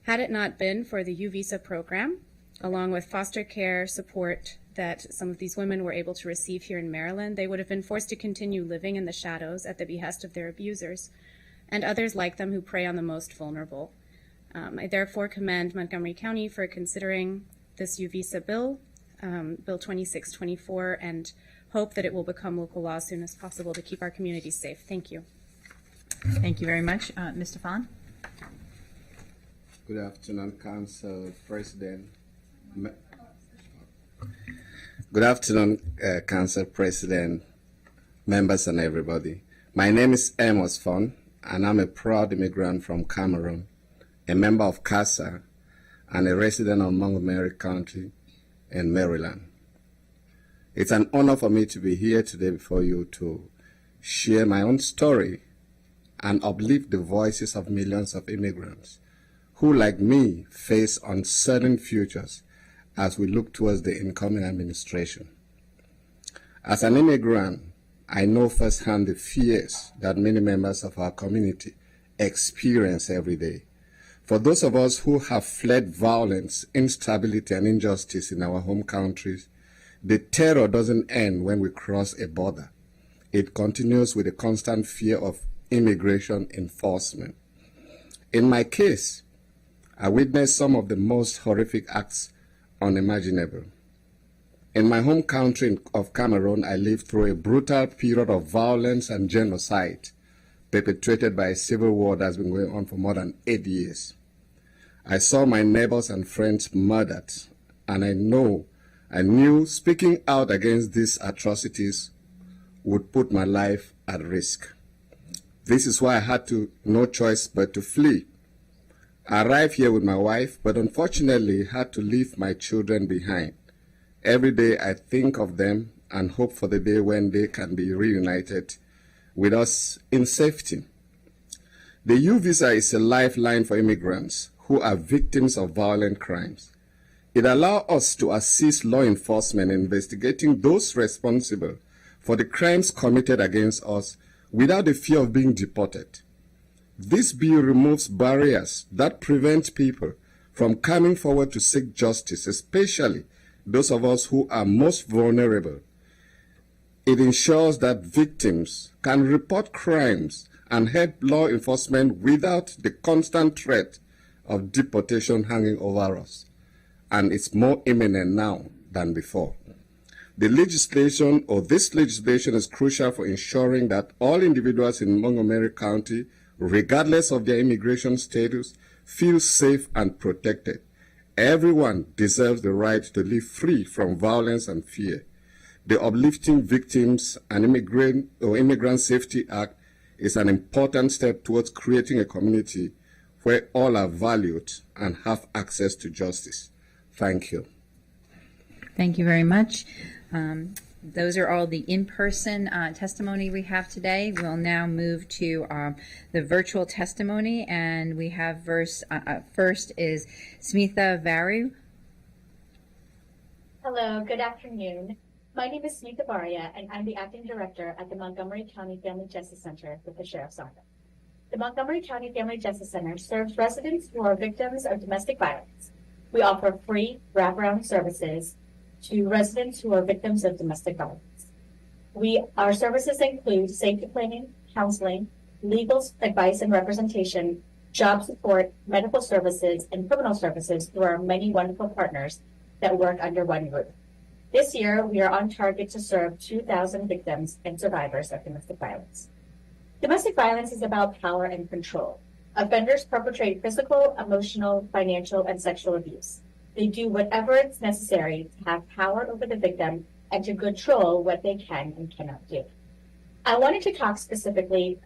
Had it not been for the U visa program, along with foster care support that some of these women were able to receive here in Maryland, they would have been forced to continue living in the shadows at the behest of their abusers and others like them who prey on the most vulnerable. I therefore commend Montgomery County for considering this U visa bill, Bill 2624, and hope that it will become local law as soon as possible to keep our communities safe. Thank you. Thank you very much. Mr. Fon? Good afternoon, Council President. Good afternoon, Council President, members, and everybody. My name is Amos Fon, and I'm a proud immigrant from Cameroon, a member of CASA, and a resident of Montgomery County in Maryland. It's an honor for me to be here today before you to share my own story and uplift the voices of millions of immigrants who, like me, face uncertain futures as we look towards the incoming administration. As an immigrant, I know firsthand the fears that many members of our community experience every day. For those of us who have fled violence, instability, and injustice in our home countries, the terror doesn't end when we cross a border. It continues with the constant fear of immigration enforcement. In my case, I witnessed some of the most horrific acts unimaginable. In my home country of Cameroon, I lived through a brutal period of violence and genocide perpetrated by a civil war that's been going on for more than 8 years. I saw my neighbors and friends murdered, and I knew speaking out against these atrocities would put my life at risk. This is why I had no choice but to flee. I arrived here with my wife, but unfortunately had to leave my children behind. Every day I think of them and hope for the day when they can be reunited with us in safety. The U visa is a lifeline for immigrants who are victims of violent crimes. It allows us to assist law enforcement in investigating those responsible for the crimes committed against us without the fear of being deported. This bill removes barriers that prevent people from coming forward to seek justice, especially those of us who are most vulnerable. It ensures that victims can report crimes and help law enforcement without the constant threat of deportation hanging over us. And it's more imminent now than before. This legislation is crucial for ensuring that all individuals in Montgomery County, regardless of their immigration status, feel safe and protected. Everyone deserves the right to live free from violence and fear. The Uplifting Victims and Immigrant Safety Act is an important step towards creating a community where all are valued and have access to justice. Thank you. Thank you very much. Those are all the in-person testimony we have today. We'll now move to the virtual testimony, and we have first is Smitha Varu. Hello, good afternoon. My name is Smitha Varia, and I'm the acting director at the Montgomery County Family Justice Center with the Sheriff's Office. The Montgomery County Family Justice Center serves residents who are victims of domestic violence. We offer free wraparound services to residents who are victims of domestic violence. Our services include safety planning, counseling, legal advice and representation, job support, medical services, and criminal services through our many wonderful partners that work under one roof. This year, we are on target to serve 2,000 victims and survivors of domestic violence. Domestic violence is about power and control. Offenders perpetrate physical, emotional, financial, and sexual abuse. They do whatever is necessary to have power over the victim and to control what they can and cannot do. I wanted to talk specifically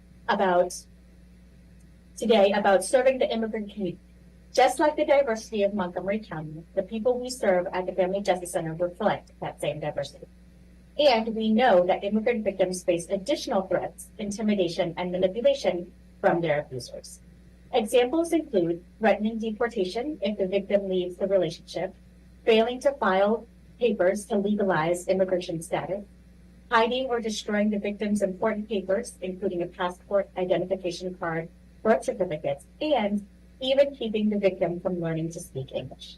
today about serving the immigrant community. Just like the diversity of Montgomery County, the people we serve at the Family Justice Center reflect that same diversity. And we know that immigrant victims face additional threats, intimidation, and manipulation from their abusers. Examples include threatening deportation if the victim leaves the relationship, failing to file papers to legalize immigration status, hiding or destroying the victim's important papers, including a passport, identification card, birth certificates, and even keeping the victim from learning to speak English.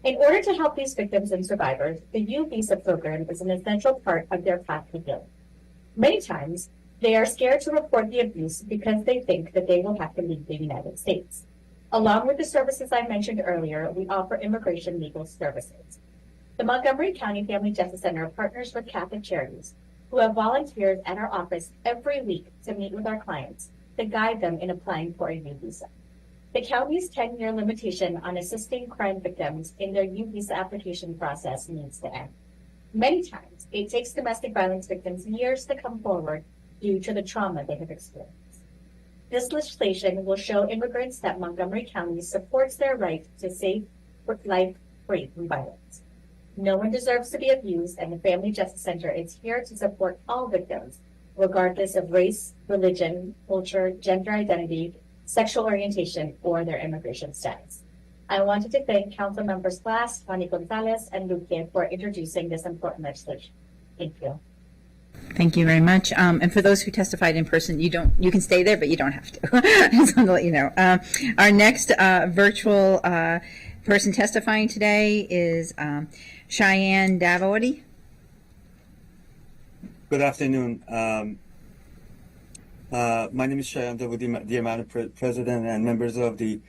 In order to help these victims and survivors, the U visa program is an essential part of their path to healing. Many times, they are scared to report the abuse because they think that they will have to leave the United States. Along with the services I mentioned earlier, we offer immigration legal services. The Montgomery County Family Justice Center partners with Catholic Charities, who have volunteers at our office every week to meet with our clients to guide them in applying for a U visa. The county's 10-year limitation on assisting crime victims in their U visa application process needs to end. Many times, it takes domestic violence victims years to come forward due to the trauma they have experienced. This legislation will show immigrants that Montgomery County supports their right to safe life free from violence. No one deserves to be abused, and the Family Justice Center is here to support all victims, regardless of race, religion, culture, gender identity, sexual orientation, or their immigration status. I wanted to thank Council Members Glass, Fanny Gonzalez, and Luque for introducing this important legislation. Thank you. Thank you very much. And for those who testified in person, you can stay there, but you don't have to. I just want to let you know. Our next virtual person testifying today is Cheyenne Davody. Good afternoon. My name is Cheyenne Davody, dear Madam President and members of the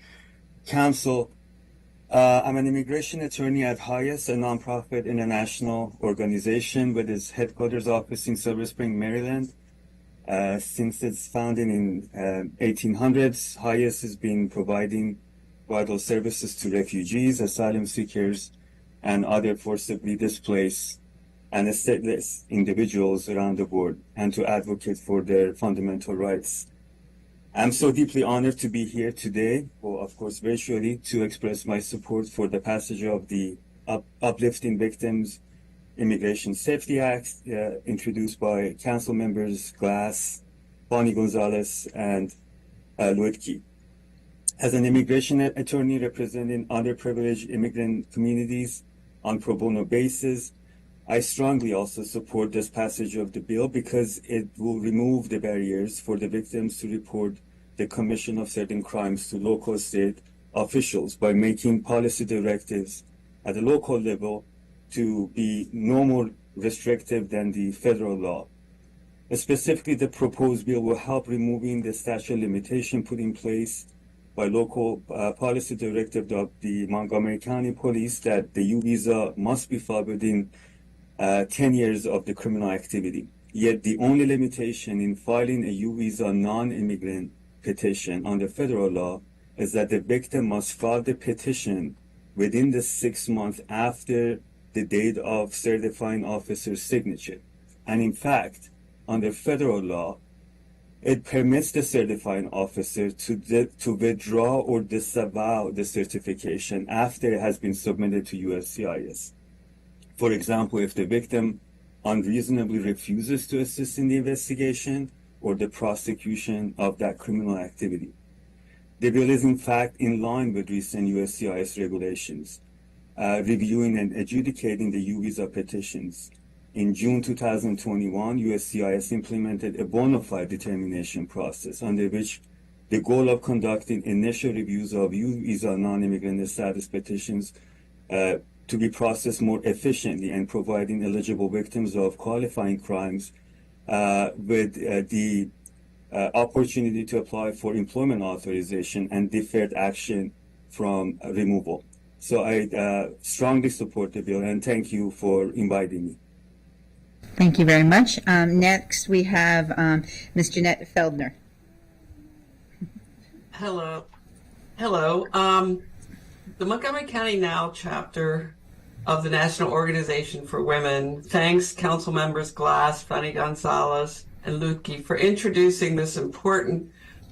Council. I'm an immigration attorney at HIAS, a nonprofit international organization with its headquarters office in Silver Spring, Maryland. Since its founding in 1800s, HIAS has been providing vital services to refugees, asylum seekers, and other forcibly displaced and stateless individuals around the world, and to advocate for their fundamental rights. I'm so deeply honored to be here today, or of course virtually, to express my support for the passage of the Uplifting Victims Immigration Safety Act, introduced by Council members Glass, Bonnie Gonzalez, and Luetke. As an immigration attorney representing underprivileged immigrant communities on pro bono basis, I strongly also support this passage of the bill because it will remove the barriers for the victims to report the commission of certain crimes to local state officials by making policy directives at the local level to be no more restrictive than the federal law. Specifically, the proposed bill will help removing the statute of limitation put in place by local policy directive of the Montgomery County Police that the U visa must be filed within 10 years of the criminal activity. Yet the only limitation in filing a U visa non-immigrant petition under federal law is that the victim must file the petition within the 6 months after the date of certifying officer's signature. And in fact, under federal law, it permits the certifying officer to withdraw or disavow the certification after it has been submitted to USCIS. For example, if the victim unreasonably refuses to assist in the investigation or the prosecution of that criminal activity. The bill is in fact in line with recent USCIS regulations, reviewing and adjudicating the U visa petitions. In June 2021, USCIS implemented a bona fide determination process under which the goal of conducting initial reviews of U visa non-immigrant status petitions to be processed more efficiently and providing eligible victims of qualifying crimes with the opportunity to apply for employment authorization and deferred action from removal. So I strongly support the bill, and thank you for inviting me. Thank you very much. Next, we have Ms. Jeanette Feldner. Hello. The Montgomery County Now chapter of the National Organization for Women thanks Council members Glass, Fanny Gonzalez, and Lutke for introducing this important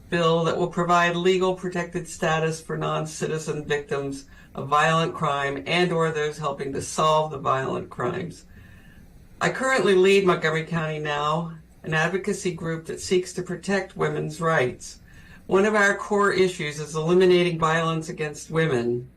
bill that will provide legal protected status for non-citizen victims of violent crime and or those helping to solve the violent crimes. I currently lead Montgomery County Now, an advocacy group that seeks to protect women's rights. One of our core issues is eliminating violence against women.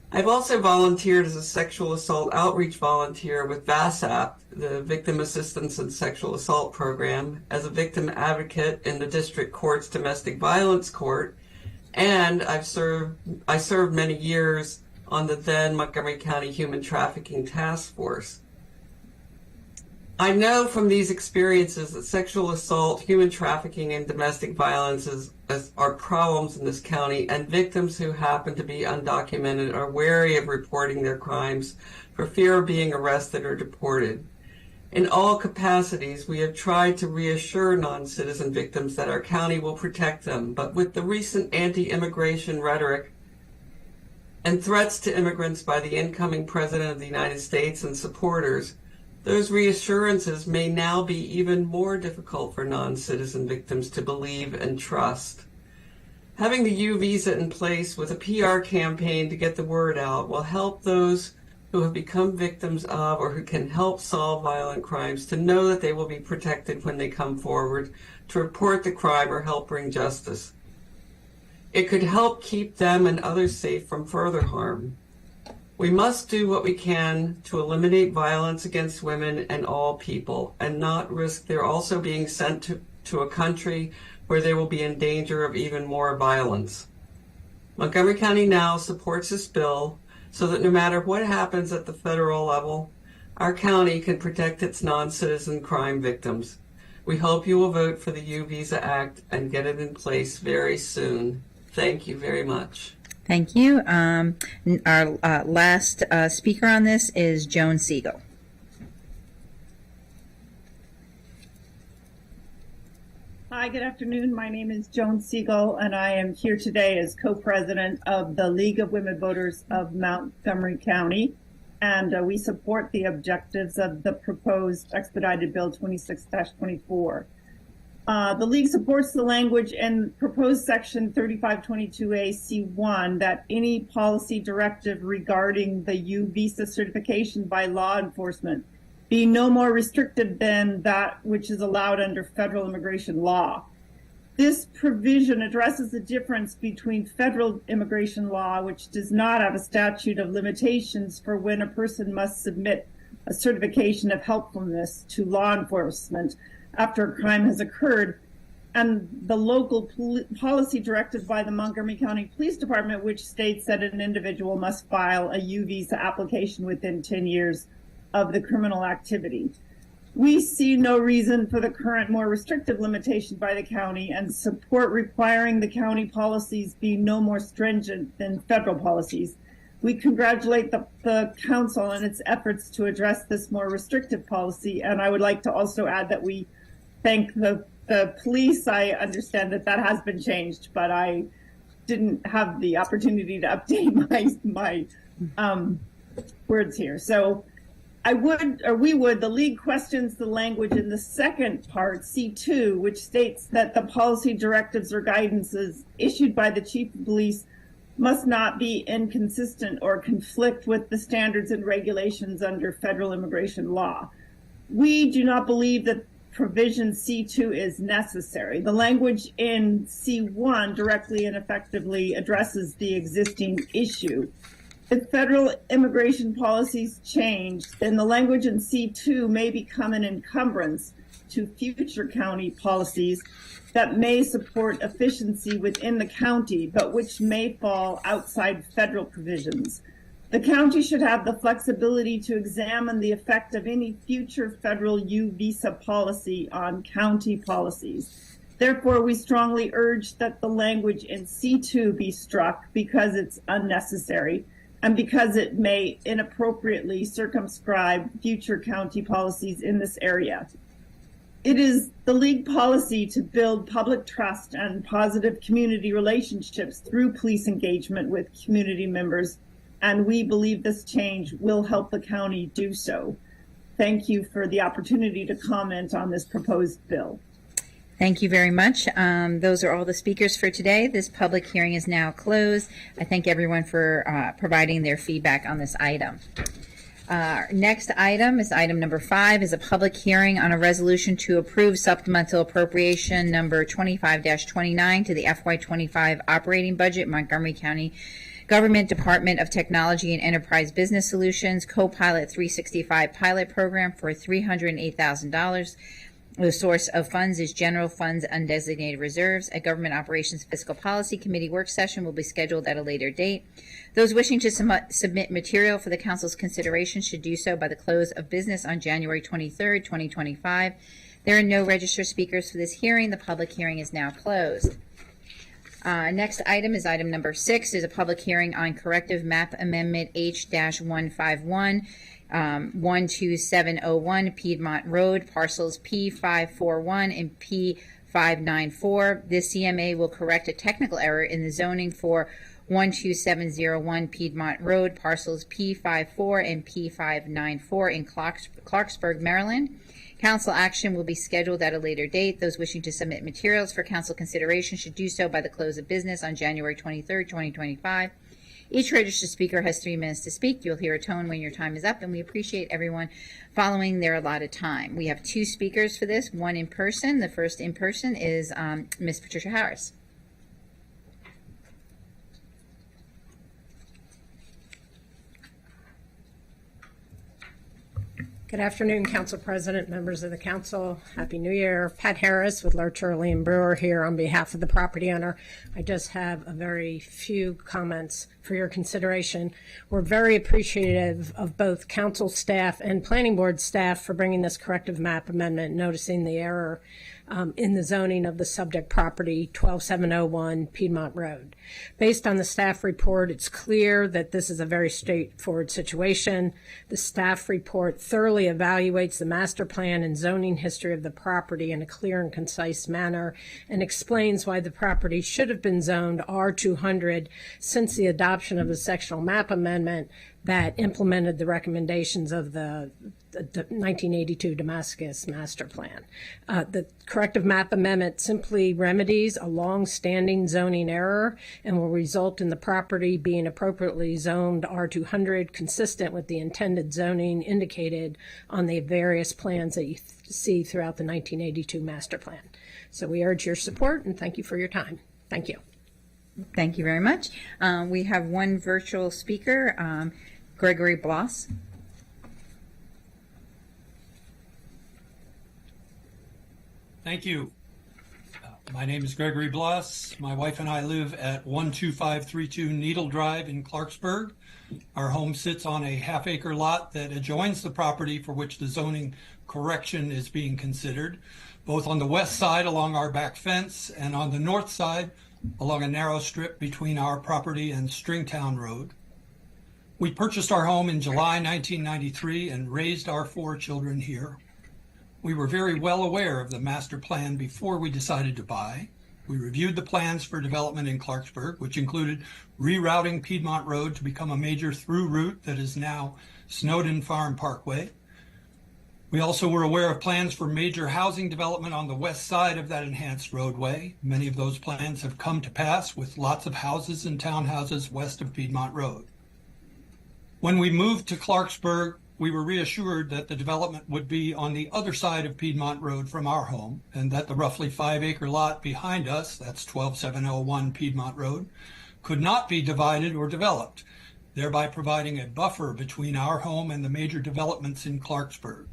I've also volunteered as a sexual assault outreach volunteer with VASAP, the Victim Assistance and Sexual Assault Program, as a victim advocate in the District Court's Domestic Violence Court, and I served many years on the then Montgomery County Human Trafficking Task Force. I know from these experiences that sexual assault, human trafficking, and domestic violence are problems in this county, and victims who happen to be undocumented are wary of reporting their crimes for fear of being arrested or deported. In all capacities, we have tried to reassure non-citizen victims that our county will protect them, but with the recent anti-immigration rhetoric and threats to immigrants by the incoming President of the United States and supporters, those reassurances may now be even more difficult for non-citizen victims to believe and trust. Having the U visa in place with a PR campaign to get the word out will help those who have become victims of or who can help solve violent crimes to know that they will be protected when they come forward to report the crime or help bring justice. It could help keep them and others safe from further harm. We must do what we can to eliminate violence against women and all people and not risk their also being sent to a country where they will be in danger of even more violence. Montgomery County Now supports this bill so that no matter what happens at the federal level, our county can protect its non-citizen crime victims. We hope you will vote for the U Visa Act and get it in place very soon. Thank you very much. Thank you. Our last speaker on this is Joan Siegel. Hi, good afternoon. My name is Joan Siegel, and I am here today as co-president of the League of Women Voters of Montgomery County, and we support the objectives of the proposed expedited Bill 26-24. The League supports the language in proposed section 3522A-C1 that any policy directive regarding the U visa certification by law enforcement be no more restrictive than that which is allowed under federal immigration law. This provision addresses the difference between federal immigration law, which does not have a statute of limitations for when a person must submit a certification of helpfulness to law enforcement after a crime has occurred, and the local policy directive by the Montgomery County Police Department, which states that an individual must file a U visa application within 10 years of the criminal activity. We see no reason for the current more restrictive limitation by the county and support requiring the county policies be no more stringent than federal policies. We congratulate the council on its efforts to address this more restrictive policy, and I would like to also add that we thank the police. I understand that has been changed, but I didn't have the opportunity to update my words here. So the League questions the language in the second part, C2, which states that the policy directives or guidances issued by the chief of police must not be inconsistent or conflict with the standards and regulations under federal immigration law. We do not believe that provision C2 is necessary. The language in C1 directly and effectively addresses the existing issue. If federal immigration policies change, then the language in C2 may become an encumbrance to future county policies that may support efficiency within the county, but which may fall outside federal provisions. The county should have the flexibility to examine the effect of any future federal U visa policy on county policies. Therefore, we strongly urge that the language in C2 be struck because it's unnecessary and because it may inappropriately circumscribe future county policies in this area. It is the League policy to build public trust and positive community relationships through police engagement with community members, and we believe this change will help the county do so. Thank you for the opportunity to comment on this proposed bill. Thank you very much. Those are all the speakers for today. This public hearing is now closed. I thank everyone for providing their feedback on this item. Next item is item number 5, is a public hearing on a resolution to approve supplemental appropriation number 25-29 to the FY25 operating budget, Montgomery County Government Department of Technology and Enterprise Business Solutions, Co-Pilot 365 pilot program for $308,000. The source of funds is general funds, undesignated reserves. A Government Operations Fiscal Policy Committee work session will be scheduled at a later date. Those wishing to submit material for the Council's consideration should do so by the close of business on January 23rd, 2025. There are no registered speakers for this hearing. The public hearing is now closed. Next item is item number 6. Is a public hearing on corrective map amendment H-151, 12701 Piedmont Road, parcels P541 and P594. This CMA will correct a technical error in the zoning for 12701 Piedmont Road, parcels P54 and P594 in Clarksburg, Maryland. Council action will be scheduled at a later date. Those wishing to submit materials for council consideration should do so by the close of business on January 23rd, 2025. Each registered speaker has 3 minutes to speak. You'll hear a tone when your time is up, and we appreciate everyone following their allotted time. We have 2 speakers for this, one in person. The first in person is Ms. Patricia Harris. Good afternoon, Council President, members of the Council. Happy New Year. Pat Harris with Lurch, Early and Brewer here on behalf of the property owner. I just have a very few comments for your consideration. We're very appreciative of both Council staff and Planning Board staff for bringing this corrective map amendment, noticing the error in the zoning of the subject property, 12701 Piedmont Road. Based on the staff report, it's clear that this is a very straightforward situation. The staff report thoroughly evaluates the master plan and zoning history of the property in a clear and concise manner and explains why the property should have been zoned R200 since the adoption of the sectional map amendment that implemented the recommendations of the 1982 Damascus Master Plan. The corrective map amendment simply remedies a long-standing zoning error and will result in the property being appropriately zoned R200, consistent with the intended zoning indicated on the various plans that you see throughout the 1982 Master Plan. So we urge your support and thank you for your time. Thank you. Thank you very much. We have one virtual speaker, Gregory Bloss. Thank you. My name is Gregory Bloss. My wife and I live at 12532 Needle Drive in Clarksburg. Our home sits on a half-acre lot that adjoins the property for which the zoning correction is being considered, both on the west side along our back fence and on the north side along a narrow strip between our property and Stringtown Road. We purchased our home in July 1993 and raised our 4 children here. We were very well aware of the master plan before we decided to buy. We reviewed the plans for development in Clarksburg, which included rerouting Piedmont Road to become a major through route that is now Snowden Farm Parkway. We also were aware of plans for major housing development on the west side of that enhanced roadway. Many of those plans have come to pass with lots of houses and townhouses west of Piedmont Road. When we moved to Clarksburg, we were reassured that the development would be on the other side of Piedmont Road from our home, and that the roughly 5-acre lot behind us, that's 12701 Piedmont Road, could not be divided or developed, thereby providing a buffer between our home and the major developments in Clarksburg.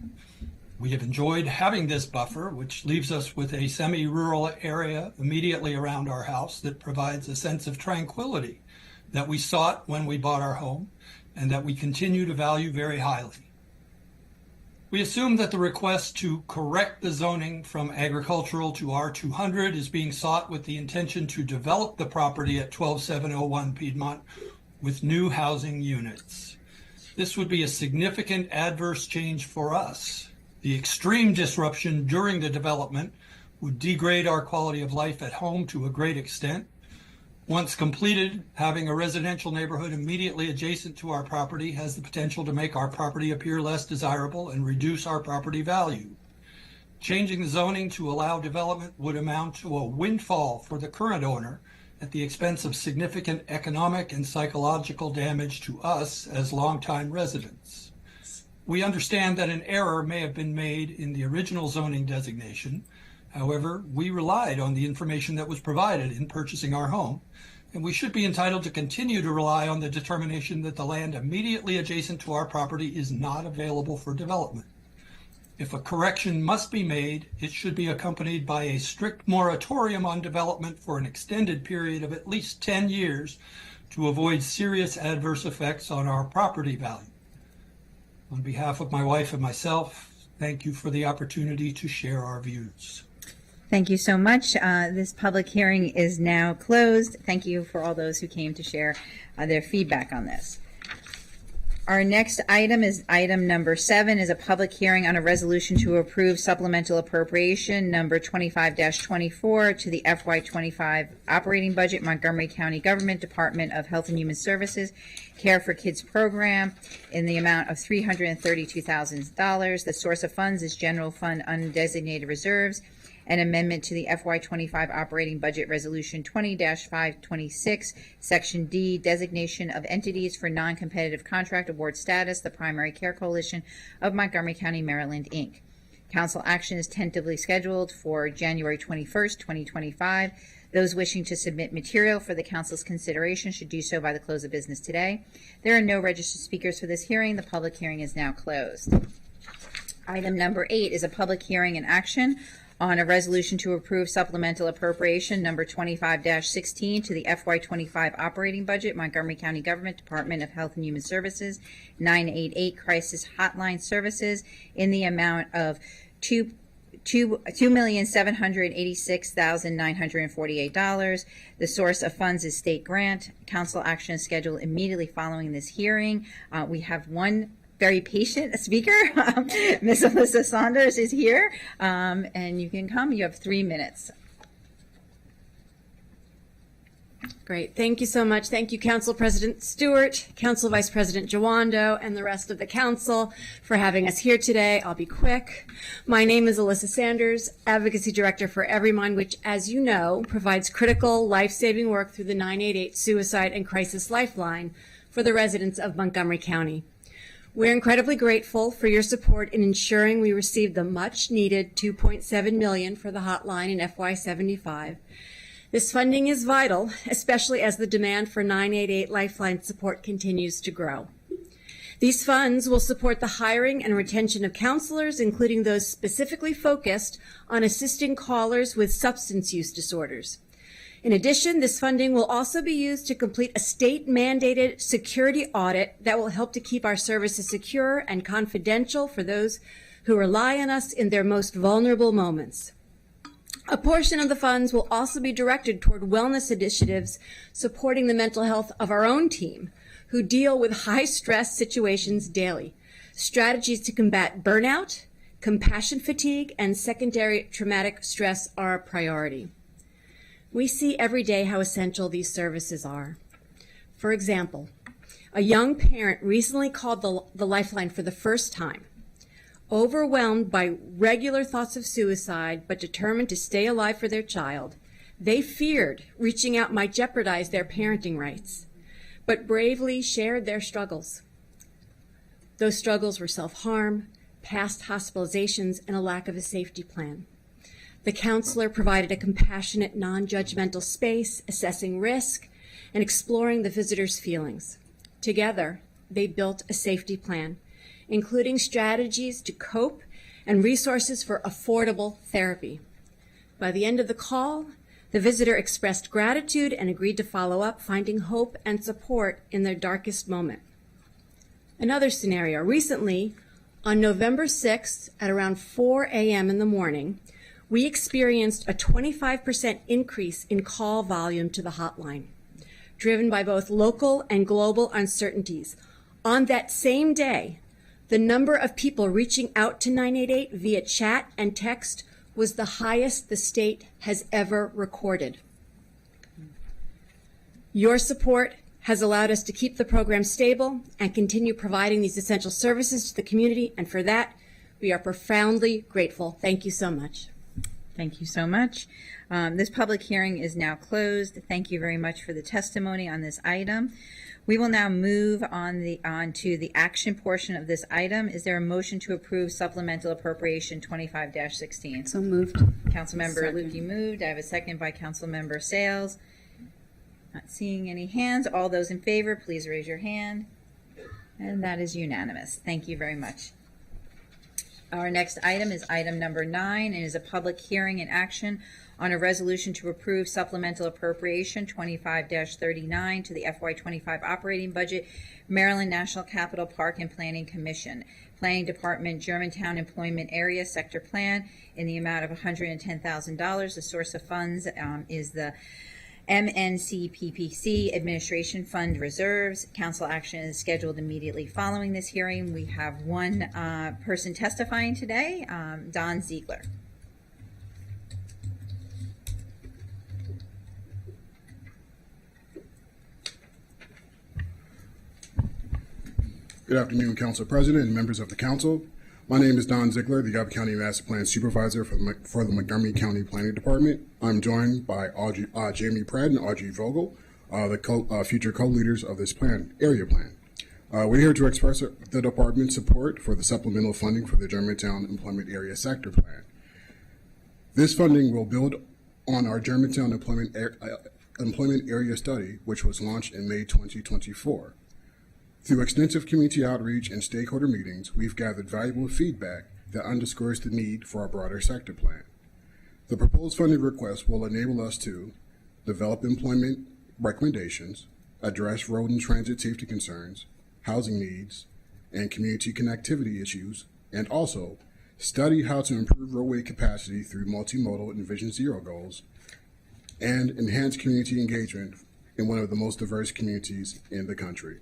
We have enjoyed having this buffer, which leaves us with a semi-rural area immediately around our house that provides a sense of tranquility that we sought when we bought our home, and that we continue to value very highly. We assume that the request to correct the zoning from agricultural to R200 is being sought with the intention to develop the property at 12701 Piedmont with new housing units. This would be a significant adverse change for us. The extreme disruption during the development would degrade our quality of life at home to a great extent. Once completed, having a residential neighborhood immediately adjacent to our property has the potential to make our property appear less desirable and reduce our property value. Changing the zoning to allow development would amount to a windfall for the current owner at the expense of significant economic and psychological damage to us as longtime residents. We understand that an error may have been made in the original zoning designation. However, we relied on the information that was provided in purchasing our home, and we should be entitled to continue to rely on the determination that the land immediately adjacent to our property is not available for development. If a correction must be made, it should be accompanied by a strict moratorium on development for an extended period of at least 10 years to avoid serious adverse effects on our property value. On behalf of my wife and myself, thank you for the opportunity to share our views. Thank you so much. This public hearing is now closed. Thank you for all those who came to share their feedback on this. Our next item is item number 7, is a public hearing on a resolution to approve supplemental appropriation number 25-24 to the FY25 operating budget, Montgomery County Government Department of Health and Human Services Care for Kids program in the amount of $332,000. The source of funds is general fund undesignated reserves. An amendment to the FY25 operating budget resolution 20-526, section D, designation of entities for non-competitive contract award status, the Primary Care Coalition of Montgomery County, Maryland, Inc. Council action is tentatively scheduled for January 21st, 2025. Those wishing to submit material for the council's consideration should do so by the close of business today. There are no registered speakers for this hearing. The public hearing is now closed. Item number 8 is a public hearing and action on a resolution to approve supplemental appropriation number 25-16 to the FY25 operating budget, Montgomery County Government Department of Health and Human Services 988 Crisis Hotline Services in the amount of $2,786,948. The source of funds is state grant. Council action is scheduled immediately following this hearing. We have one very patient speaker. Ms. Alyssa Saunders is here, and you can come. You have 3 minutes. Great. Thank you so much. Thank you, Council President Stewart, Council Vice President Jawando, and the rest of the Council for having us here today. I'll be quick. My name is Alyssa Sanders, Advocacy Director for Everymind, which, as you know, provides critical life-saving work through the 988 Suicide and Crisis Lifeline for the residents of Montgomery County. We're incredibly grateful for your support in ensuring we receive the much-needed $2.7 million for the hotline in FY75. This funding is vital, especially as the demand for 988 Lifeline support continues to grow. These funds will support the hiring and retention of counselors, including those specifically focused on assisting callers with substance use disorders. In addition, this funding will also be used to complete a state-mandated security audit that will help to keep our services secure and confidential for those who rely on us in their most vulnerable moments. A portion of the funds will also be directed toward wellness initiatives supporting the mental health of our own team, who deal with high-stress situations daily. Strategies to combat burnout, compassion fatigue, and secondary traumatic stress are a priority. We see every day how essential these services are. For example, a young parent recently called the Lifeline for the first time. Overwhelmed by regular thoughts of suicide, but determined to stay alive for their child, they feared reaching out might jeopardize their parenting rights, but bravely shared their struggles. Those struggles were self-harm, past hospitalizations, and a lack of a safety plan. The counselor provided a compassionate, non-judgmental space, assessing risk and exploring the visitor's feelings. Together, they built a safety plan, including strategies to cope and resources for affordable therapy. By the end of the call, the visitor expressed gratitude and agreed to follow up, finding hope and support in their darkest moment. Another scenario, recently, on November 6th at around 4 a.m. in the morning, we experienced a 25% increase in call volume to the hotline, driven by both local and global uncertainties. On that same day, the number of people reaching out to 988 via chat and text was the highest the state has ever recorded. Your support has allowed us to keep the program stable and continue providing these essential services to the community, and for that, we are profoundly grateful. Thank you so much. Thank you so much. This public hearing is now closed. Thank you very much for the testimony on this item. We will now move on to the action portion of this item. Is there a motion to approve supplemental appropriation 25-16? So moved. Councilmember Lukey moved. I have a second by Councilmember Sales. Not seeing any hands. All those in favor, please raise your hand. And that is unanimous. Thank you very much. Our next item is item number 9, and is a public hearing and action on a resolution to approve supplemental appropriation 25-39 to the FY25 operating budget, Maryland National Capital Park and Planning Commission. Planning Department, Germantown Employment Area Sector Plan in the amount of $110,000. The source of funds is the MNCPPC Administration Fund Reserves. Council action is scheduled immediately following this hearing. We have one person testifying today, Don Ziegler. Good afternoon, Council President and members of the Council. My name is Don Ziegler, the Yuba County Master Plan Supervisor for the Montgomery County Planning Department. I'm joined by Jamie Pratt and Audrey Vogel, the future co-leaders of this area plan. We're here to express the department's support for the supplemental funding for the Germantown Employment Area Sector Plan. This funding will build on our Germantown Employment Area Study, which was launched in May 2024. Through extensive community outreach and stakeholder meetings, we've gathered valuable feedback that underscores the need for a broader sector plan. The proposed funding request will enable us to develop employment recommendations, address road and transit safety concerns, housing needs, and community connectivity issues, and also study how to improve roadway capacity through multimodal and Vision Zero goals, and enhance community engagement in one of the most diverse communities in the country.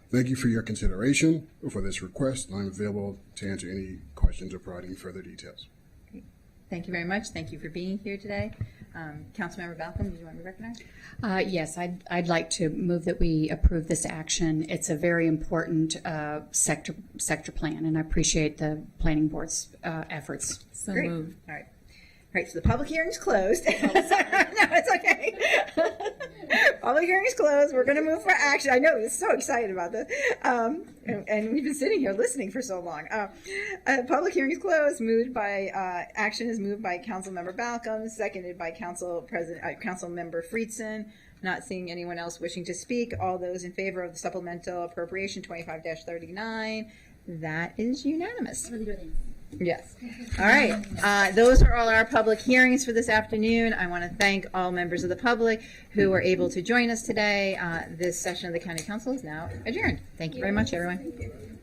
Thank you for your consideration for this request. I'm available to answer any questions or provide any further details. Thank you very much. Thank you for being here today. Councilmember Balcom, did you want to recognize? Yes, I'd like to move that we approve this action. It's a very important sector plan, and I appreciate the Planning Board's efforts. So great. Moved. All right. All right, so the public hearing is closed. No, it's okay. Public hearing is closed. We're going to move for action. I know, we're so excited about this. And we've been sitting here listening for so long. Public hearing is closed. Action is moved by Councilmember Balcom, seconded by Councilmember Friedson. Not seeing anyone else wishing to speak. All those in favor of the supplemental appropriation 25-39, that is unanimous. Yes. All right. Those are all our public hearings for this afternoon. I want to thank all members of the public who were able to join us today. This session of the County Council is now adjourned. Thank you very much, everyone.